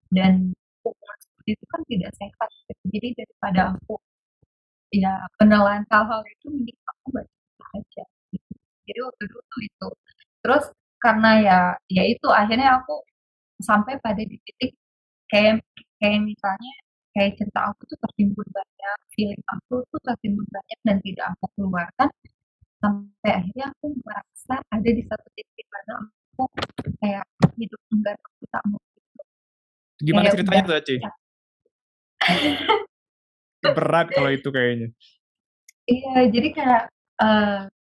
Dan hubungan seperti itu kan tidak sehat gitu. Jadi daripada aku ya menelan hal-hal itu mending aku baca aja gitu. Jadi waktu dulu tuh itu. Terus karena ya itu akhirnya aku sampai pada di titik kayak kayak misalnya kayak cerita aku tuh tertimbun banyak, feeling aku tuh tertimbun banyak dan tidak aku keluarkan sampai akhirnya aku merasa ada di satu titik di mana aku kayak hidup enggak aku tak mau gitu. Gimana Kayak ceritanya udah tuh, Aci? Berat kalau itu kayaknya. iya, jadi kayak,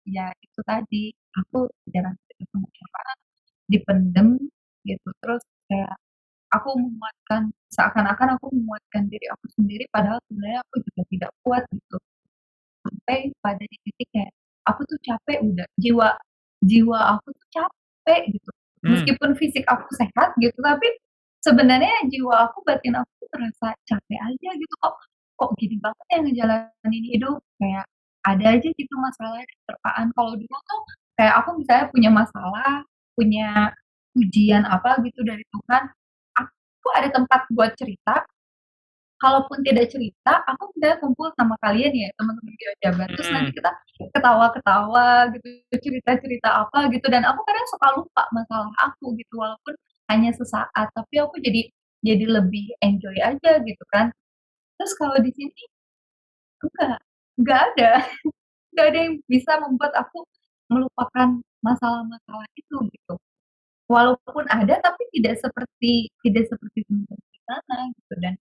ya itu tadi, aku jarang cerita sama orang, dipendem gitu, terus kayak aku menguatkan seakan-akan aku menguatkan diri aku sendiri, padahal sebenarnya aku juga tidak kuat gitu. Sampai pada di titik kayak, aku tuh capek udah, jiwa jiwa aku tuh capek gitu. Meskipun fisik aku sehat gitu, tapi sebenarnya jiwa aku, batin aku merasa capek aja gitu, kok gini banget ya ngejalanin hidup, kayak ada aja gitu masalah dan terpaan. Kalau dulu tuh kayak aku misalnya punya masalah, punya ujian apa gitu dari Tuhan, aku ada tempat buat cerita. Kalaupun tidak cerita, aku misalnya kumpul sama kalian ya, teman-teman Biojabar, terus nanti kita ketawa-ketawa gitu, cerita-cerita apa gitu, dan aku kadang suka lupa masalah aku gitu, walaupun hanya sesaat, tapi aku jadi lebih enjoy aja gitu kan. Terus kalau di sini enggak, enggak ada, enggak ada yang bisa membuat aku melupakan masalah-masalah itu gitu. Walaupun ada, tapi tidak seperti teman-teman di sana gitu, dan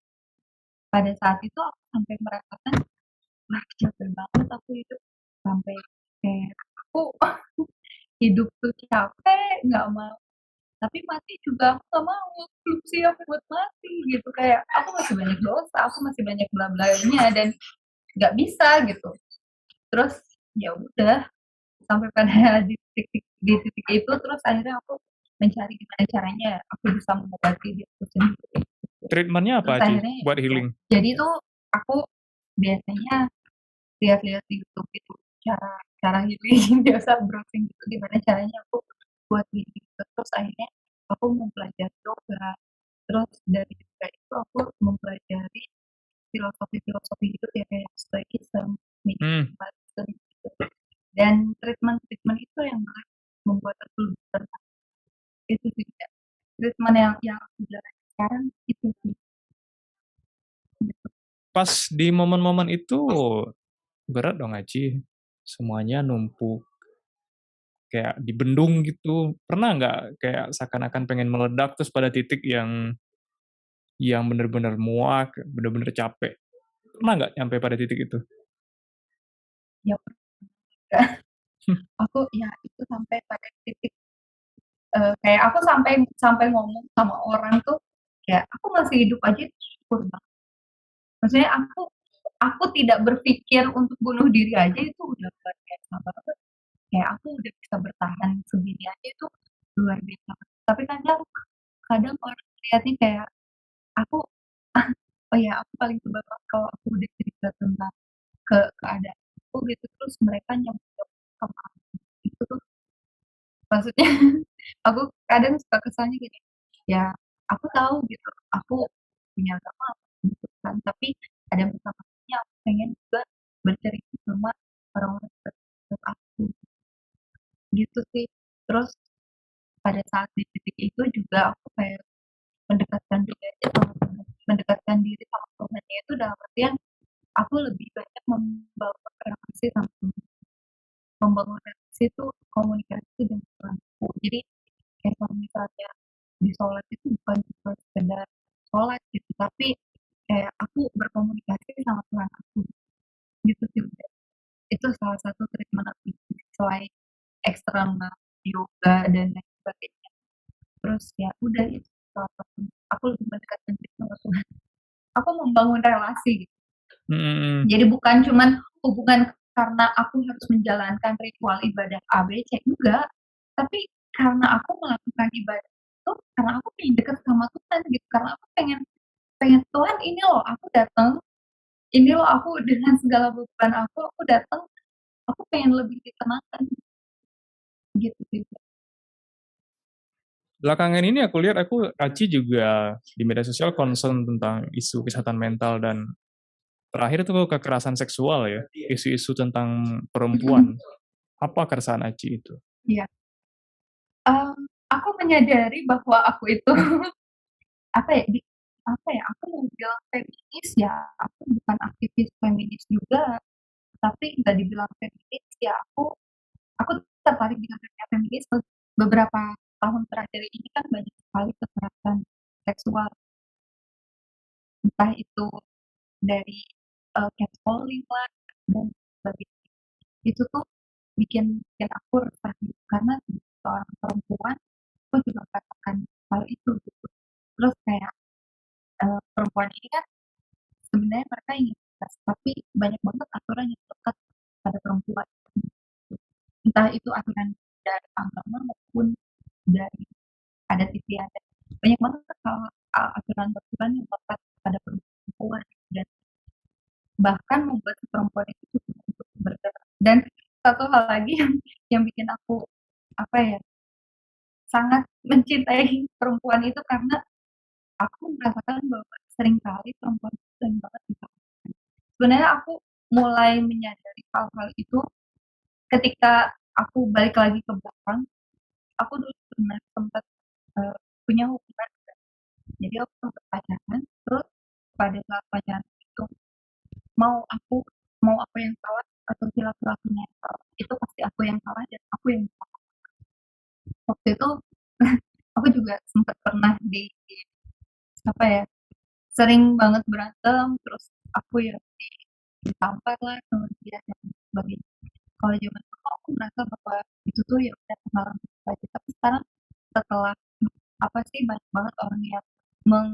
pada saat itu aku sampai merasakan, wah capek banget aku hidup, sampai kayak aku hidup tuh capek, nggak mau, tapi mati juga aku nggak mau, belum siap buat mati gitu, kayak aku masih banyak dosa, aku masih banyak bla blanya dan nggak bisa gitu. Terus ya udah, sampai pada di titik itu, terus akhirnya aku mencari gimana caranya aku bisa mengobati diriku sendiri. Treatmentnya Terus apa, Ci, akhirnya buat healing? jadi tuh aku biasanya lihat-lihat di YouTube itu cara cara healing, biasa browsing gitu gimana caranya aku buat healing, terus akhirnya aku mempelajari yoga, terus dari yoga itu aku mempelajari filosofi-filosofi hidup ya, kayak stoicism, minimalism gitu. Dan treatment-treatment itu yang membuat aku lebih tenang. Itu sih Kak. Treatment yang aku jalani sekarang itu sih. Gitu. Pas di momen-momen itu berat dong, Aci. Semuanya numpuk, kayak dibendung gitu. Pernah nggak kayak seakan-akan pengen meledak terus pada titik yang bener-bener muak, bener-bener capek? Pernah nggak nyampe pada titik itu? Ya Kak. Aku ya itu sampai pada titik kayak aku sampai sampai ngomong sama orang tuh kayak aku masih hidup aja itu syukur banget. Maksudnya aku tidak berpikir untuk bunuh diri aja itu udah luar biasa banget. Kayak aku udah bisa bertahan segini aja itu luar biasa. Tapi kadang kadang orang lihatnya kayak aku oh ya aku paling sebel kalau aku udah cerita tentang keadaan aku gitu, terus mereka nyampe sama aku. Itu tuh maksudnya aku kadang suka kesannya gini, ya aku tahu gitu, aku punya agama gitu kan, tapi ada masa-masanya aku pengen juga bercerita sama orang-orang terdekat aku gitu sih. Terus pada saat di titik itu juga aku kayak mendekatkan diri aja sama Tuhan, mendekatkan diri sama Tuhannya itu dalam artian aku lebih banyak membangun relasi sama Tuhan, membangun relasi itu komunikasi dengan Tuhanku. Jadi kayak kalau misalnya di sholat itu bukan cuma sekedar sholat gitu, tapi kayak aku berkomunikasi sama Tuhan aku gitu sih. Itu salah satu treatment aku selain eksternal yoga dan lain sebagainya. Terus ya udah itu salah satu, aku lebih mendekatkan diri sama Tuhan, aku membangun relasi gitu. Hmm, Jadi bukan cuman hubungan karena aku harus menjalankan ritual ibadah A, B, C, enggak. Tapi karena aku melakukan ibadah itu, karena aku pengen dekat sama Tuhan gitu. Karena aku pengen pengen Tuhan ini loh aku datang, ini loh aku dengan segala beban aku datang, aku pengen lebih ditenangkan gitu sih. Belakangan ini aku lihat Aci juga di media sosial concern tentang isu kesehatan mental dan terakhir itu kekerasan seksual ya, isu-isu tentang perempuan. Apa keresahan Aci itu? Iya. Aku menyadari bahwa aku itu apa ya apa ya aku mau bilang feminis ya, aku bukan aktivis feminis juga, tapi nggak dibilang feminis ya, aku tertarik dengan dunia feminis. Beberapa tahun terakhir ini kan banyak sekali kekerasan seksual, entah itu dari catcalling lah dan sebagainya. Itu tuh bikin bikin aku resah gitu. Karena sebagai seorang perempuan aku juga merasakan hal itu gitu. Terus kayak perempuan ini kan sebenarnya mereka ingin bebas, tapi banyak banget aturan yang melekat pada perempuan. Entah itu aturan dari agama maupun dari ada TV ada banyak banget kalau aturan-aturan yang tepat pada perempuan dan bahkan membuat si perempuan itu juga untuk bergerak. Dan satu hal lagi yang bikin aku apa ya sangat mencintai perempuan itu karena aku merasakan bahwa seringkali perempuan itu sering banget disalahkan. Sebenarnya aku mulai menyadari hal-hal itu ketika aku balik lagi ke belakang. Aku dulu pernah sempat punya hubungan, jadi aku sempat pacaran, terus pada saat pacaran itu mau mau aku yang salah atau si laki-lakinya yang salah, itu pasti aku yang salah dan aku yang salah. Waktu itu aku juga sempat pernah di apa ya sering banget berantem terus aku ya ditampar lah sama dia dan sebagainya. Kalau zaman dulu aku merasa bahwa itu tuh ya udah pengalaman aja, tapi sekarang setelah apa sih banyak banget orang yang meng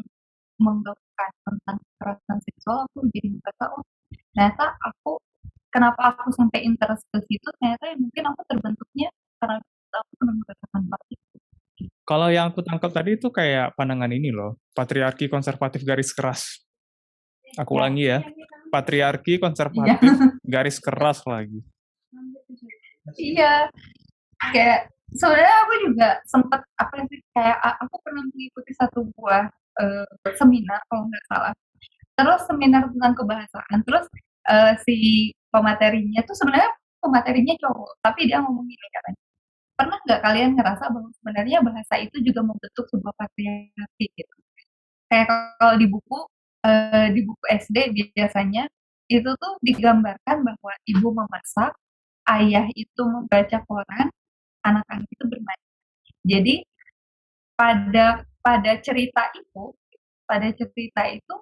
menggaungkan tentang kekerasan seksual, aku jadi merasa oh ternyata aku kenapa aku sampai interest ke situ, ternyata ya mungkin aku terbentuknya karena aku pernah merasakan hal itu. Kalau yang aku tangkap tadi itu kayak pandangan ini loh, patriarki konservatif garis keras. Aku Ya, ulangi ya, patriarki iya, konservatif garis keras lagi. iya, kayak sebenarnya aku juga sempat apa sih kayak aku pernah mengikuti satu buah seminar kalau nggak salah. Terus seminar tentang kebahasaan. Terus si pematerinya tuh sebenarnya pematerinya cowok, tapi dia ngomong gini katanya. Pernah nggak kalian ngerasa bahwa sebenarnya bahasa itu juga membentuk sebuah patriarki gitu? Kayak kalau di buku SD biasanya itu tuh digambarkan bahwa ibu memasak, ayah itu membaca koran, anak-anak itu bermain. Jadi pada pada cerita itu, pada cerita itu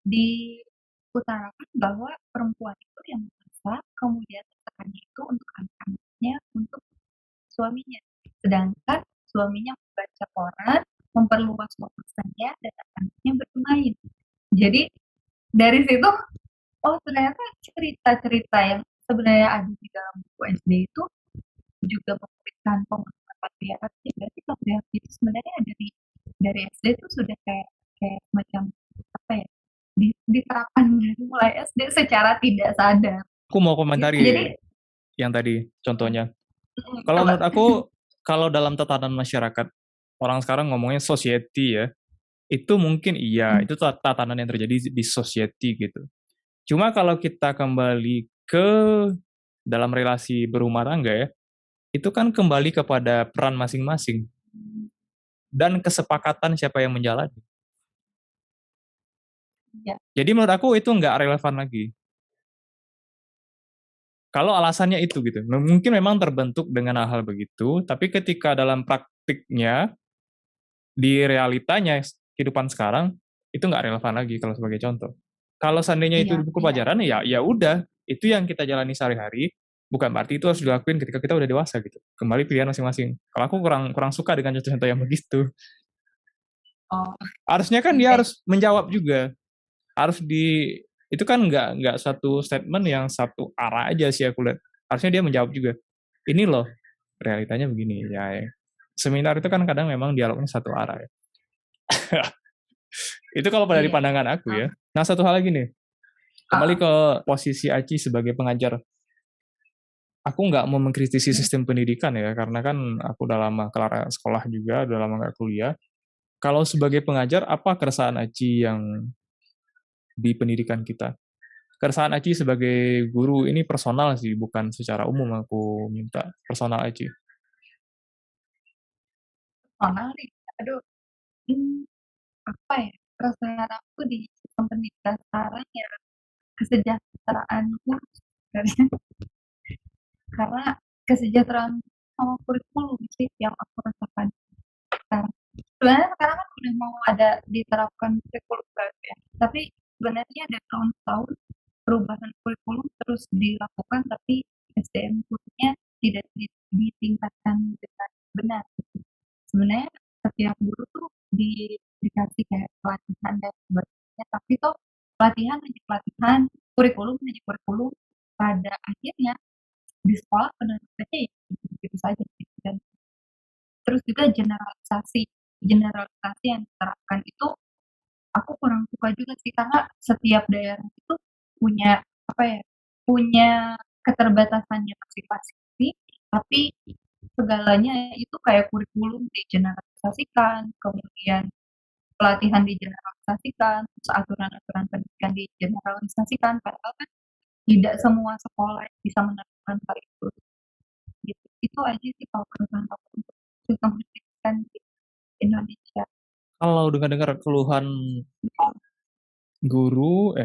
diutarakan bahwa perempuan itu yang memasak, kemudian masakannya itu untuk anak-anaknya, untuk suaminya. Sedangkan suaminya membaca koran, memperluas wawasannya, dan anak-anaknya bermain. Jadi dari situ, oh ternyata cerita-cerita yang sebenarnya ada di dalam buku SD itu juga memberikan pemahaman patriarki. Berarti patriarki itu sebenarnya dari SD itu sudah kayak kayak macam apa ya diterapkan dari mulai SD secara tidak sadar. Aku mau Gitu. komentari Jadi yang tadi contohnya. Kalau coba. menurut aku, kalau dalam tatanan masyarakat, orang sekarang ngomongnya society ya, itu mungkin iya, Hmm, itu tatanan yang terjadi di society gitu. Cuma kalau kita kembali ke dalam relasi berumah tangga ya, itu kan kembali kepada peran masing-masing dan kesepakatan siapa yang menjalani. ya, Jadi menurut aku itu nggak relevan lagi. Kalau alasannya itu gitu, mungkin memang terbentuk dengan hal-hal begitu, tapi ketika dalam praktiknya, di realitanya kehidupan sekarang, itu nggak relevan lagi kalau sebagai contoh. Kalau seandainya itu iya, di buku iya, pelajaran, ya ya udah, itu yang kita jalani sehari-hari, bukan berarti itu harus dilakuin ketika kita udah dewasa gitu. Kembali pilihan masing-masing. Kalau aku kurang kurang suka dengan contoh-contoh yang begitu. oh, Harusnya kan dia oke, harus menjawab juga. Harus di itu kan nggak satu statement yang satu arah aja sih aku lihat. Harusnya dia menjawab juga. Ini loh realitanya begini ya. Seminar itu kan kadang memang dialognya satu arah ya. Itu kalau dari iya, pandangan aku ah, ya. Nah, satu hal lagi nih, kembali ah, ke posisi Aci sebagai pengajar. Aku nggak mau mengkritisi hmm, sistem pendidikan ya, karena kan aku udah lama kelar sekolah juga, udah lama nggak kuliah. Kalau sebagai pengajar, apa keresahan Aci yang di pendidikan kita? Keresahan Aci sebagai guru ini personal sih, bukan secara umum aku minta personal Aci. personal nih. Aduh, hmm, apa ya? Perasaan aku di sistem pendidikan sekarang ya kesejahteraan guru sebenarnya. Karena kesejahteraan sama kurikulum sih yang aku rasakan sekarang. Sebenarnya sekarang kan udah mau ada diterapkan kurikulum baru ya. Tapi sebenarnya dari tahun ke tahun perubahan kurikulum terus dilakukan tapi SDM gurunya tidak ditingkatkan dengan benar. Sebenarnya setiap guru tuh dikasih kayak pelatihan dan sebagainya, tapi toh pelatihan hanya pelatihan, kurikulum hanya kurikulum, pada akhirnya di sekolah pendidikannya ya gitu-gitu saja gitu. Dan terus juga generalisasi. generalisasi yang diterapkan itu aku kurang suka juga sih, karena setiap daerah itu punya apa ya, punya keterbatasannya masing-masing, tapi segalanya itu kayak kurikulum digeneralisasikan, kemudian pelatihan digeneralisasikan, terus aturan-aturan pendidikan digeneralisasikan, padahal kan tidak semua sekolah bisa menerapkan hal itu. Gitu. Itu aja sih kalau keresahan aku untuk sistem pendidikan di Indonesia. Kalau dengar-dengar keluhan guru,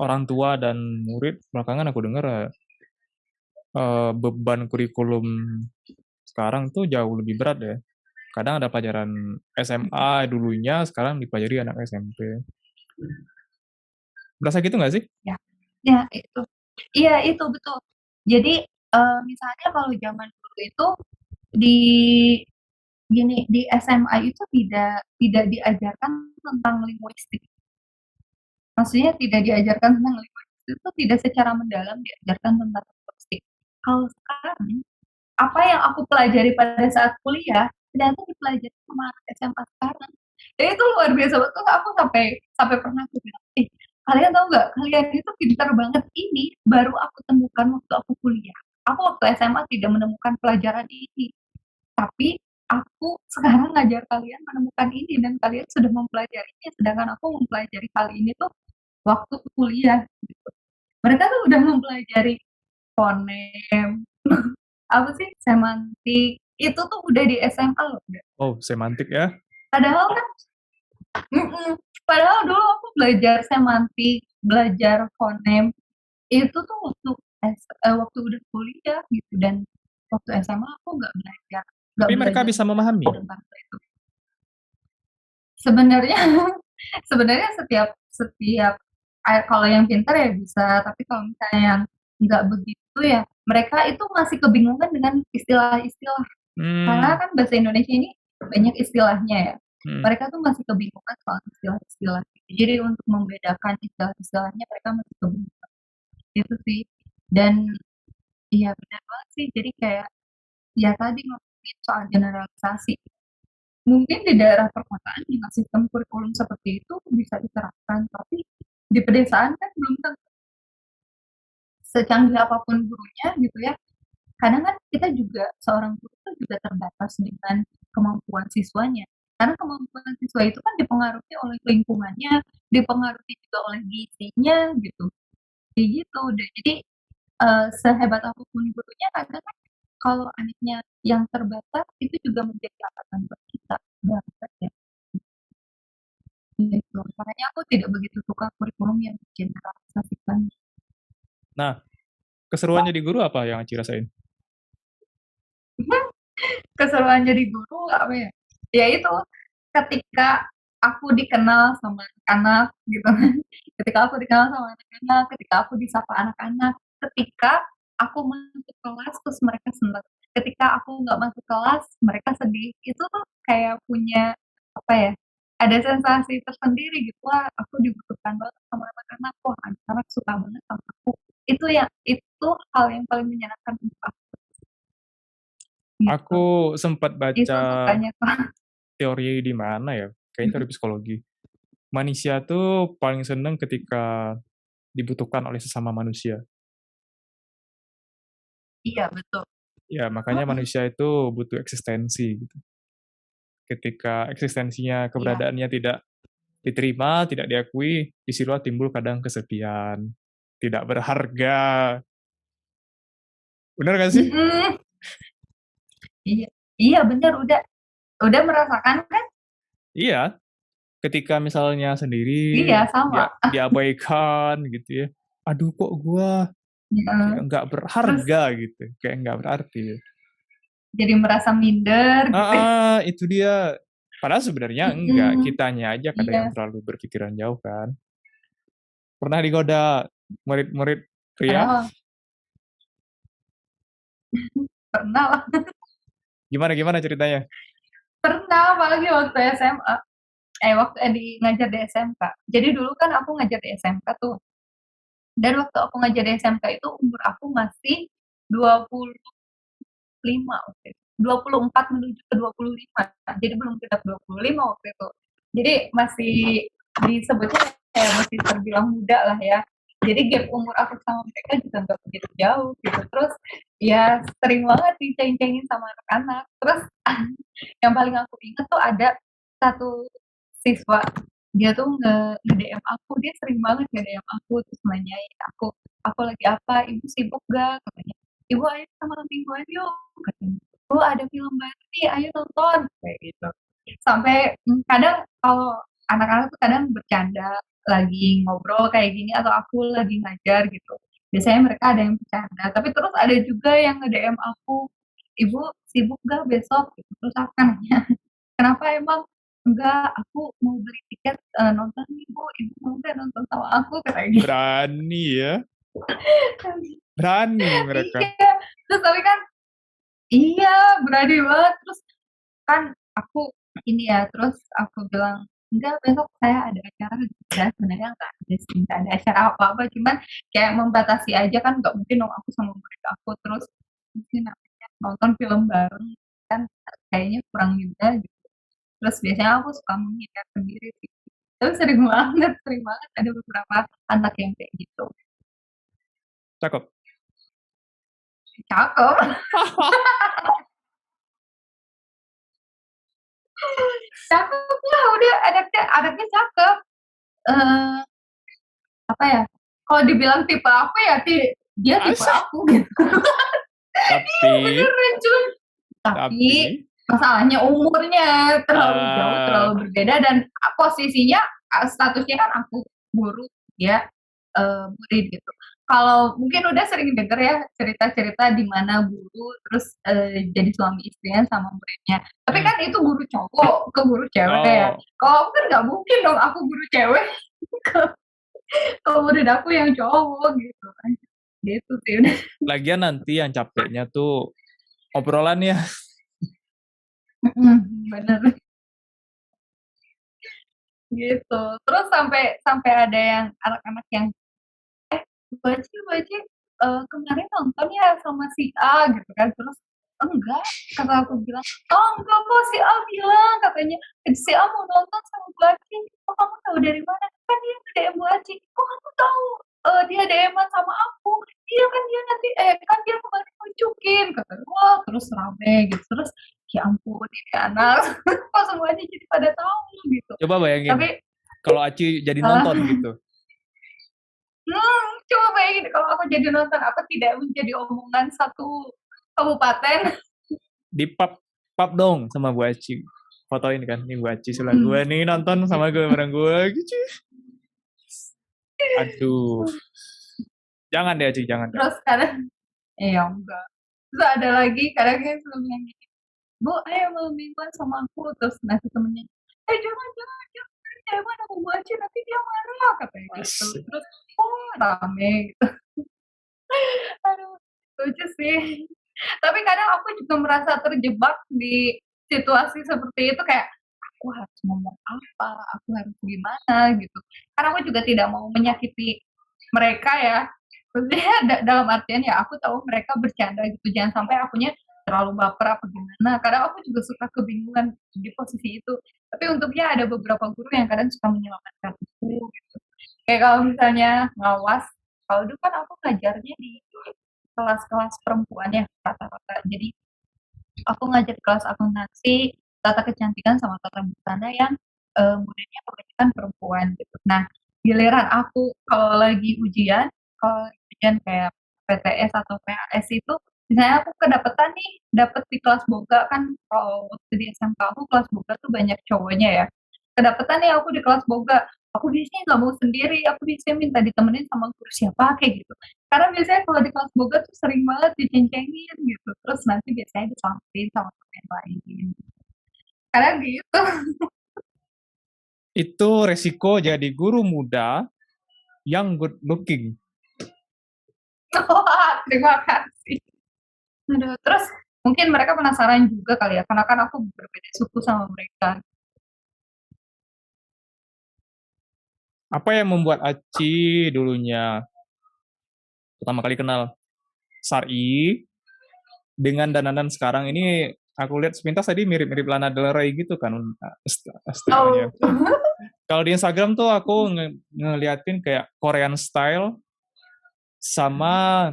orang tua dan murid, belakangan aku dengar beban kurikulum sekarang tuh jauh lebih berat ya. Kadang ada pelajaran SMA dulunya, sekarang dipelajari anak SMP. Berasa gitu nggak sih? Ya, ya itu. Iya itu betul. Jadi misalnya kalau zaman dulu itu di di SMA itu tidak diajarkan tentang linguistik. Maksudnya tidak diajarkan tentang linguistik itu tidak secara mendalam diajarkan tentang linguistik. Kalau sekarang apa yang aku pelajari pada saat kuliah ternyata dipelajari sama anak SMA sekarang. Dan itu luar biasa betul. Aku sampai sampai pernah aku bilang, kalian tahu nggak? Kalian itu pintar banget. Ini baru aku temukan waktu aku kuliah. Aku waktu SMA tidak menemukan pelajaran ini, tapi aku sekarang ngajar kalian menemukan ini dan kalian sudah mempelajarinya, sedangkan aku mempelajari hal ini tuh waktu kuliah. Gitu. Mereka tuh udah mempelajari fonem, apa sih semantik, itu tuh udah di SMA loh. Oh, semantik ya. Padahal kan, padahal dulu aku belajar semantik, belajar fonem, itu tuh waktu udah kuliah gitu, dan waktu SMA aku nggak Tapi mereka belajar bisa memahami. tentang itu. Sebenarnya sebenarnya setiap setiap kalau yang pintar ya bisa, tapi kalau misalnya yang nggak begitu ya mereka itu masih kebingungan dengan istilah-istilah. Karena kan bahasa Indonesia ini banyak istilahnya ya. Mereka tuh masih kebingungan soal istilah-istilah. Jadi untuk membedakan istilah-istilahnya mereka masih kebingungan. Itu sih. Dan iya benar banget sih. Jadi kayak ya tadi ngomongin soal generalisasi. Mungkin di daerah perkotaan dengan sistem kurikulum seperti itu bisa diterapkan, tapi di pedesaan kan belum tentu. Secanggih apapun gurunya gitu ya, kadang kan kita juga seorang guru itu juga terbatas dengan kemampuan siswanya. Karena kemampuan siswa itu kan dipengaruhi oleh lingkungannya, dipengaruhi juga oleh gizinya gitu. Kayak gitu deh. Jadi sehebat apapun gurunya kadang kan kalau anaknya yang terbatas itu juga menjadi hambatan buat kita. Ya. Gitu. Makanya aku tidak begitu suka kurikulum yang digeneralisasikan. Nah, keseruannya di guru apa yang Aci rasain? Keseruan jadi guru apa ya? Ya itu ketika aku dikenal sama anak-anak gitu kan. Ketika aku dikenal sama anak-anak, ketika aku disapa anak-anak, ketika aku masuk kelas terus mereka senang. Ketika aku nggak masuk kelas, mereka sedih. Itu tuh kayak punya apa ya? Ada sensasi tersendiri gitu lah. Aku dibutuhkan banget sama anak-anak. Wah, anak-anak suka banget sama aku. Itu hal yang paling menyenangkan untuk aku. Gitu. Aku sempat Itu baca sukanya kok. teori di mana ya? Kayaknya teori psikologi. Manusia tuh paling seneng ketika dibutuhkan oleh sesama manusia. Iya betul. Ya, makanya manusia itu butuh eksistensi gitu. Ketika eksistensinya, Iya. keberadaannya tidak diterima, tidak diakui, disitulah timbul kadang kesepian, tidak berharga. Benar gak sih? Mm-mm. Iya, iya bener udah merasakan kan? Iya, ketika misalnya sendiri, Iya sama. dia diabaikan gitu ya. Aduh kok gua kayak Heeh. nggak Terus berharga gitu, kayak nggak berarti. jadi merasa minder gitu. Itu dia. Padahal sebenarnya enggak, Mm-mm. kitanya aja kadang yang Iya, terlalu berpikiran jauh kan. Pernah digoda murid-murid pria? padahal pernah lah. Gimana gimana ceritanya? Pernah apalagi waktu SMA. Waktu ngajar di SMK. Jadi dulu kan aku ngajar di SMK tuh. Dan waktu aku ngajar di SMK itu umur aku masih 25 waktu itu. 24 menuju ke 25. Jadi belum genap 25 waktu itu. Jadi masih disebutnya kayak masih terbilang muda lah ya. Jadi gap umur aku sama mereka juga nggak begitu jauh gitu. Terus ya sering banget diceng-cengin sama anak-anak. Terus yang paling aku inget tuh ada satu siswa, dia tuh nge-DM aku, dia sering banget nge-DM aku, terus nanyain aku lagi apa, ibu sibuk gak, katanya, ibu ayo kita malam mingguan yuk, katanya, bu ada film baru nih, ayo nonton, kayak gitu. Sampai kadang kalau anak-anak tuh kadang bercanda, lagi ngobrol kayak gini, atau aku lagi ngajar gitu, biasanya mereka ada yang bercanda, tapi terus ada juga yang nge-DM aku, ibu sibuk gak besok, gitu. Terus aku kan nanya, kenapa emang? Enggak, aku mau beli tiket nonton nih bu, ibu mau nggak nonton sama aku, katanya gitu. Berani ya. Berani mereka. Iya, terus tapi kan iya berani banget, terus kan aku ini ya, terus aku bilang enggak besok saya ada acara juga, sebenarnya nggak ada sih, nggak ada acara apa-apa, cuman kayak membatasi aja kan, nggak mungkin dong aku sama murid aku terus mungkin namanya nonton film bareng kan, kayaknya kurang juga gitu. Terus biasanya aku suka menghindar sendiri sih. Tapi sering banget ada beberapa anak yang kayak gitu. Cakep. Cakep, cakep lah udah anaknya cakep. Eh apa ya? Kalau dibilang tipe aku ya dia tipe Asik. aku gitu. Iya Tapi beneran cuy. Tapi masalahnya umurnya terlalu jauh, terlalu berbeda dan posisinya statusnya kan aku guru, dia murid gitu. Kalau mungkin udah sering denger ya cerita-cerita di mana guru terus jadi suami istrinya sama muridnya. Tapi kan itu guru cowok ke guru cewek ya. oh, Kalau aku kan nggak mungkin dong aku guru cewek ke, ke murid aku yang cowok gitu kan. Gitu sih udah. lagian nanti yang capeknya tuh obrolannya. Bener gitu. Terus sampai sampai ada yang anak-anak yang Baci, kemarin nonton ya sama si A gitu kan, terus enggak, kata aku bilang, oh enggak kok si A bilang katanya si A mau nonton sama Baci, kok kamu tahu dari mana? Kan dia DM Baci, kok kamu tahu dia DM sama aku? Iya kan dia nanti kan dia kemarin nunjukin kata, wah terus rame gitu, terus ya ampun ini anak, kok semuanya jadi pada tahu gitu. Coba bayangin Tapi kalau Aci jadi nonton gitu. Coba bayangin kalau aku jadi nonton, aku tidak menjadi omongan satu kabupaten. Di pub dong sama Bu Aci. Fotoin kan, nih Bu Aci sebelah gue nih nonton sama gue bareng gue gitu. Aduh. Jangan deh Aci, jangan. Terus kadang, ya enggak. Terus ada lagi kadang yang sebelumnya gini, Bu, ayo malam mingguan sama aku. Terus nanti temennya, jangan, jangan aku baca nanti dia marah katanya gitu. Asik. Terus, oh rame gitu. Aduh, lucu sih. Tapi kadang aku juga merasa terjebak di situasi seperti itu kayak aku harus ngomong apa, aku harus gimana gitu. Karena aku juga tidak mau menyakiti mereka ya. Maksudnya dalam artian ya aku tahu mereka bercanda gitu, jangan sampai akunya terlalu baper apa gimana. Kadang aku juga suka kebingungan di posisi itu. Tapi untungnya ada beberapa guru yang kadang suka menyelamatkan aku gitu. Kayak kalau misalnya ngawas, kalau dulu kan aku ngajarnya di kelas-kelas perempuan ya rata-rata. Jadi aku ngajar kelas akuntansi, tata kecantikan sama tata busana yang muridnya kebanyakan perempuan gitu. Nah, giliran aku kalau lagi ujian, kalau ujian kayak PTS atau PAS itu, misalnya aku kedapetan nih, dapet di kelas boga kan, kalau waktu di SMK aku kelas boga tuh banyak cowoknya ya. Kedapetan nih aku di kelas boga, aku biasanya nggak mau sendiri, aku biasanya minta ditemenin sama guru siapa kayak gitu. Karena biasanya kalau di kelas boga tuh sering banget diceng-cengin gitu, terus nanti biasanya diselamatin sama temen lain. Karena gitu. Itu resiko jadi guru muda yang good looking. Wah, terima kasih. Aduh, terus mungkin mereka penasaran juga kali ya, karena kan aku berbeda suku sama mereka. Apa yang membuat Aci dulunya pertama kali kenal Sari dengan dandanan sekarang ini Aku lihat sepintas tadi mirip-mirip Lana Del Rey gitu kan stylenya. Oh. Kalau di Instagram tuh aku ngeliatin kayak Korean style sama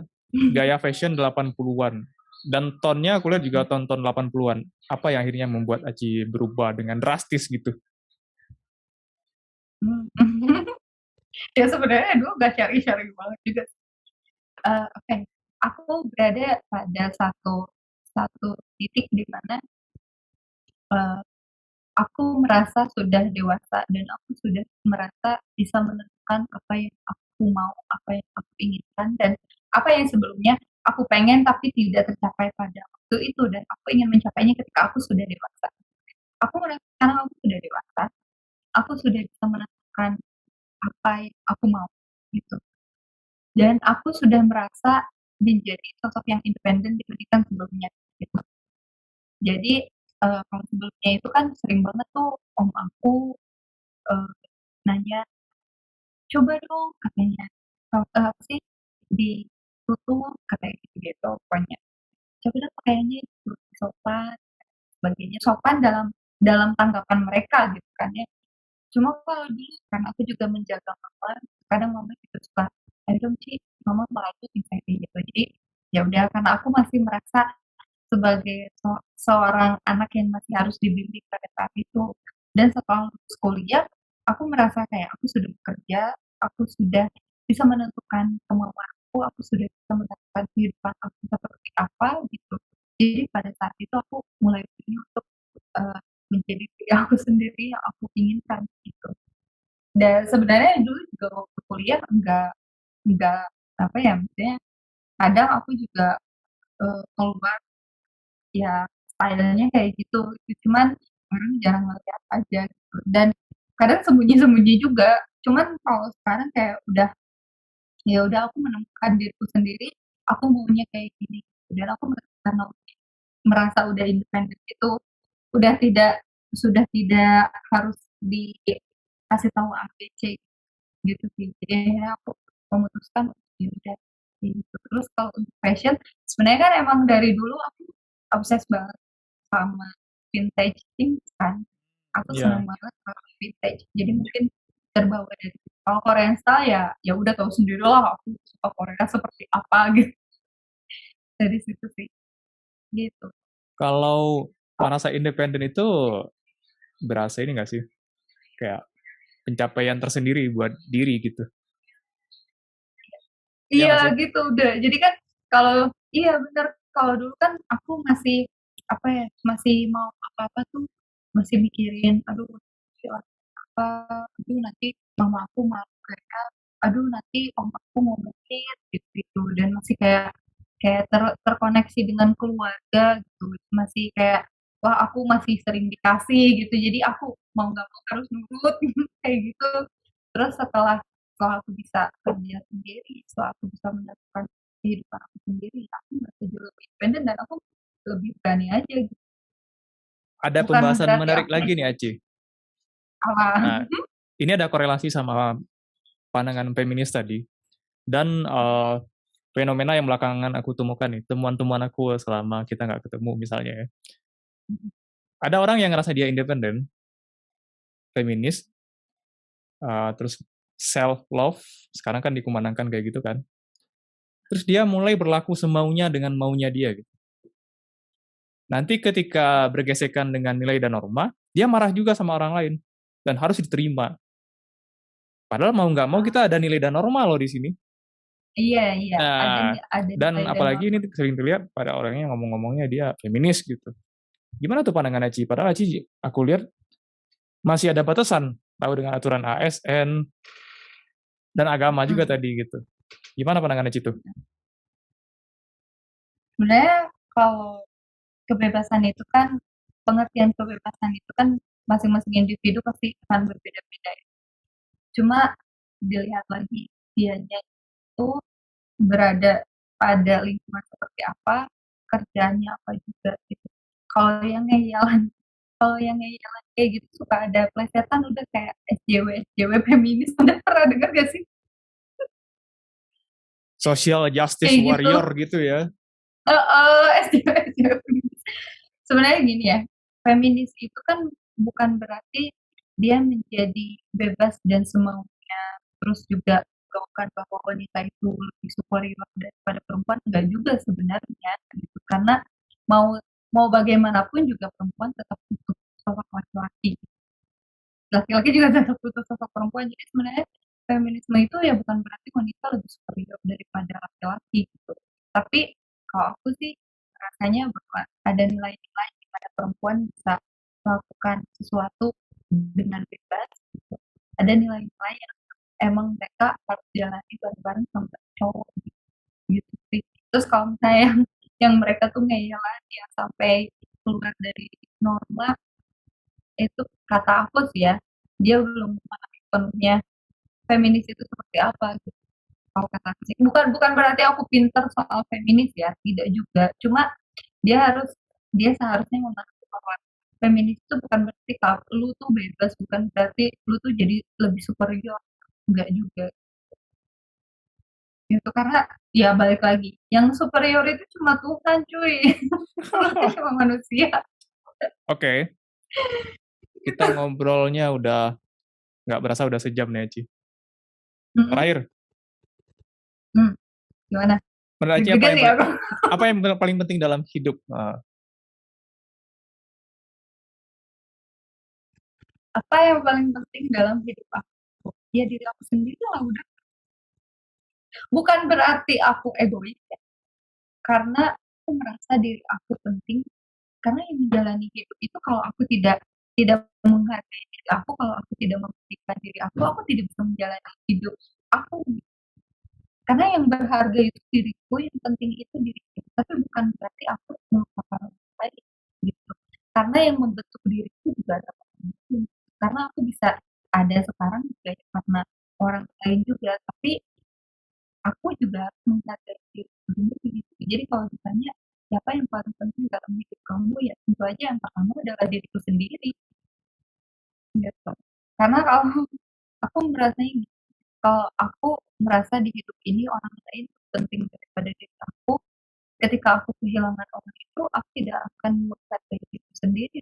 gaya fashion 80-an. Dan tonnya aku lihat juga ton-ton 80-an. Apa yang akhirnya membuat Aci berubah dengan drastis gitu? Ya sebenarnya dulu gak sharing-sharing banget juga. Oke, aku berada pada satu satu titik di mana uh, aku merasa sudah dewasa dan aku sudah merasa bisa menentukan apa yang aku mau, apa yang aku inginkan, dan apa yang sebelumnya aku pengen tapi tidak tercapai pada waktu itu, dan aku ingin mencapainya ketika aku sudah dewasa. Aku merasa sekarang aku sudah dewasa, aku sudah bisa menentukan apa yang aku mau gitu. Dan aku sudah merasa menjadi sosok yang independen dibandingkan sebelumnya gitu. Jadi kalau sebelumnya itu kan sering banget tuh om aku uh, nanya, coba dong katanya, apa sih ditutup katanya gitu pokoknya, coba dong pakaiannya sopan sebagainya, sopan dalam dalam tanggapan mereka gitu kan ya. Cuma kalau dulu kan aku juga menjaga mama, kadang mama juga suka, ayo dong Ci, mama malu kayak gitu. Jadi ya udah, karena aku masih merasa sebagai seorang anak yang masih harus dibimbing pada saat itu. Dan setelah lulus kuliah, aku merasa kayak aku sudah bekerja, aku sudah bisa menentukan kemauan aku sudah bisa menentukan kehidupan aku seperti apa gitu. Jadi pada saat itu aku mulai berani untuk menjadi diri aku sendiri yang aku inginkan gitu. Dan sebenarnya dulu juga waktu kuliah enggak apa ya, maksudnya kadang aku juga keluar ya stylenya kayak gitu, cuman orang jarang ngeliat aja gitu. Dan kadang sembunyi-sembunyi juga. Cuman kalau sekarang kayak udah, ya udah aku menemukan diriku sendiri, aku maunya kayak gini. Dan aku karena merasa udah independen itu, udah tidak sudah tidak harus dikasih tahu ABC gitu sih. Jadi akhirnya aku memutuskan ya udah gitu. Terus kalau untuk fashion, sebenarnya kan emang dari dulu aku obses banget sama vintage things kan. Aku senang Ya, banget sama vintage. Jadi mungkin terbawa dari situ. Kalau Korean style ya ya udah tahu sendiri lah aku suka Korea seperti apa gitu. Dari situ sih. Gitu. kalau merasa independen itu berasa ini nggak sih? Kayak pencapaian tersendiri buat diri gitu. Iya Iya nggak sih? gitu udah. Jadi kan kalau iya bener, kalau dulu kan aku masih apa ya, masih mau apa-apa tuh masih mikirin, aduh apa, aduh nanti mama aku malu kayak, aduh nanti om aku ngomongin gitu, dan masih kayak kayak terkoneksi dengan keluarga gitu, masih kayak wah aku masih sering dikasih gitu, jadi aku mau nggak mau harus nurut kayak gitu. Terus setelah aku bisa kerja sendiri, setelah aku bisa menentukan kehidupan aku sendiri, aku merasa jauh lebih independen dan aku lebih berani aja gitu. Ada Bukan pembahasan berarti menarik aku lagi nih, Aci. salah. Nah, ini ada korelasi sama pandangan feminis tadi. Dan fenomena yang belakangan aku temukan nih, temuan-temuan aku selama kita nggak ketemu misalnya ya. Ada orang yang ngerasa dia independen, feminis, terus self-love, sekarang kan dikumandangkan kayak gitu kan. Terus dia mulai berlaku semaunya dengan maunya dia gitu. Nanti ketika bergesekan dengan nilai dan norma, dia marah juga sama orang lain. Dan harus diterima. Padahal mau nggak mau kita ada nilai dan norma loh di sini. Iya, iya, Nah, ada nilai dan dan apalagi norma. ini sering terlihat pada orangnya yang ngomong-ngomongnya dia feminis gitu. Gimana tuh pandangan Aci? Padahal Aci, aku lihat masih ada batasan. Tahu dengan aturan ASN dan agama juga Hmm. tadi gitu. Gimana pandangan Aci tuh? Sebenarnya kalau kebebasan itu kan, pengertian kebebasan itu kan masing-masing individu pasti akan berbeda-beda ya. Cuma dilihat lagi dianya itu berada pada lingkungan seperti apa, kerjanya apa juga gitu. Kalau yang ngeyalan kalau yang ngeyalan kayak gitu suka ada plesetan udah kayak SJW SJW feminis, udah pernah dengar gak sih? Social justice Kayak gitu. warrior gitu ya. SJW SJW feminis. sebenarnya gini ya, feminis itu kan bukan berarti dia menjadi bebas dan semaunya, terus juga menggaungkan bahwa wanita itu lebih superior daripada perempuan, enggak juga sebenarnya gitu. Karena mau mau bagaimanapun juga perempuan tetap butuh sosok laki-laki. Laki-laki juga tetap butuh sosok perempuan. Jadi sebenarnya feminisme itu ya bukan berarti wanita lebih superior daripada laki-laki gitu. Tapi kalau aku sih rasanya bahwa ada nilai-nilai di mana perempuan bisa melakukan sesuatu dengan bebas gitu. Ada nilai-nilai yang emang mereka harus jalani bareng-bareng sama cowok gitu sih. Terus kalau misalnya yang mereka tuh ngeyalan yang sampai keluar dari norma, itu kata aku sih ya, dia belum memahami penuhnya feminis itu seperti apa gitu. Kalau kata aku sih, bukan bukan berarti aku pinter soal feminis ya, tidak juga. Cuma dia harus dia seharusnya memahami bahwa feminis itu bukan berarti kalau lu tuh bebas, bukan berarti lu tuh jadi lebih superior, enggak juga. Itu karena ya balik lagi, yang superior itu cuma Tuhan cuy. Lu kan cuma manusia. Oke, kita ngobrolnya udah nggak berasa udah sejam nih, Aci. Hmm, Terakhir, hmm, gimana? menurut Aci Deg-degan ya aku. apa yang paling penting dalam hidup? Apa yang paling penting dalam hidup aku? Ya diri aku sendiri lah udah. Bukan berarti aku egois ya, karena aku merasa diri aku penting. Karena yang menjalani hidup itu kalau aku tidak tidak menghargai diri aku, kalau aku tidak memikirkan diri aku tidak bisa menjalani hidup aku. Karena yang berharga itu diriku, yang penting itu diriku. Tapi bukan berarti aku melupakan orang lain gitu. Karena yang membentuk diriku juga ada orang lain. Karena aku bisa ada sekarang juga ya karena orang lain juga, tapi aku juga harus menghargai diriku sendiri gitu. Jadi kalau ditanya siapa yang paling penting dalam hidup kamu, ya tentu aja yang pertama adalah diriku sendiri gitu. Karena kalau aku merasa ini, kalau aku merasa di hidup ini orang lain penting daripada diri aku, ketika aku kehilangan orang itu, aku tidak akan menghargai diriku sendiri.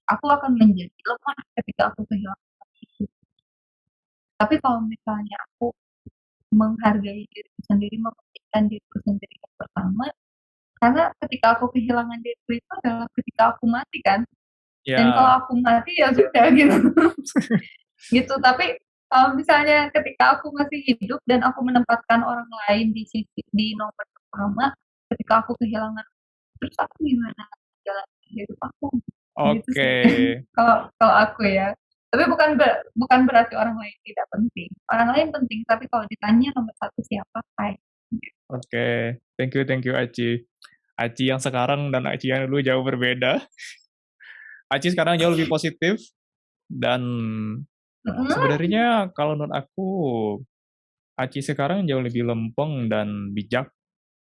Aku akan menjadi lemah ketika aku kehilangan orang itu. Tapi kalau misalnya aku menghargai diriku sendiri, memikirkan diriku sendiri yang pertama, karena ketika aku kehilangan diriku itu adalah ketika aku mati kan. Dan kalau Ya, aku mati ya sudah gitu. Gitu. Tapi kalau misalnya ketika aku masih hidup dan aku menempatkan orang lain di nomor pertama, ketika aku kehilangan, terus aku gimana jalan hidup aku? Gitu oke. sih. Kalau kalau aku ya. Tapi bukan berarti orang lain tidak penting. Orang lain penting, tapi kalau ditanya nomor satu siapa, saya. Oke, thank you Aci. Aci yang sekarang dan Aci yang dulu jauh berbeda. Aci sekarang jauh lebih positif dan Mm-mm. sebenarnya kalau menurut aku Aci sekarang jauh lebih lempeng dan bijak,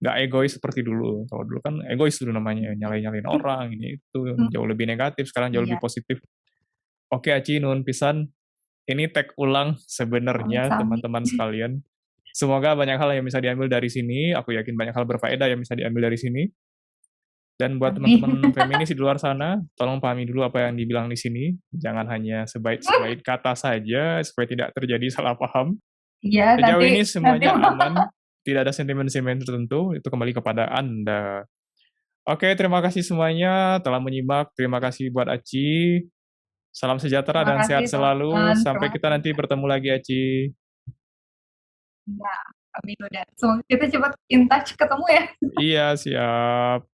nggak egois seperti dulu. Kalau dulu kan egois dulu namanya, nyalain-nyalain orang, ini itu jauh lebih negatif, sekarang jauh lebih Iya, positif. Oke Aci, nuhun pisan. Ini tag ulang sebenarnya sami-sami. teman-teman sekalian. Semoga banyak hal yang bisa diambil dari sini. Aku yakin banyak hal berfaedah yang bisa diambil dari sini. Dan buat Sami. teman-teman feminis di luar sana, tolong pahami dulu apa yang dibilang di sini. Jangan hanya sebaik-sebaik kata saja, supaya tidak terjadi salah paham. Iya, Sejauh nanti ini nanti semuanya aman, tidak ada sentimen-sentimen tertentu, itu kembali kepada Anda. Oke, terima kasih semuanya telah menyimak. Terima kasih buat Aci. Salam sejahtera terima dan kasih sehat selalu. teman-teman. Sampai Terima kita kasih. nanti bertemu lagi, Aci. Iya, kami udah. Semoga kita cepat in touch ketemu ya. Iya, siap.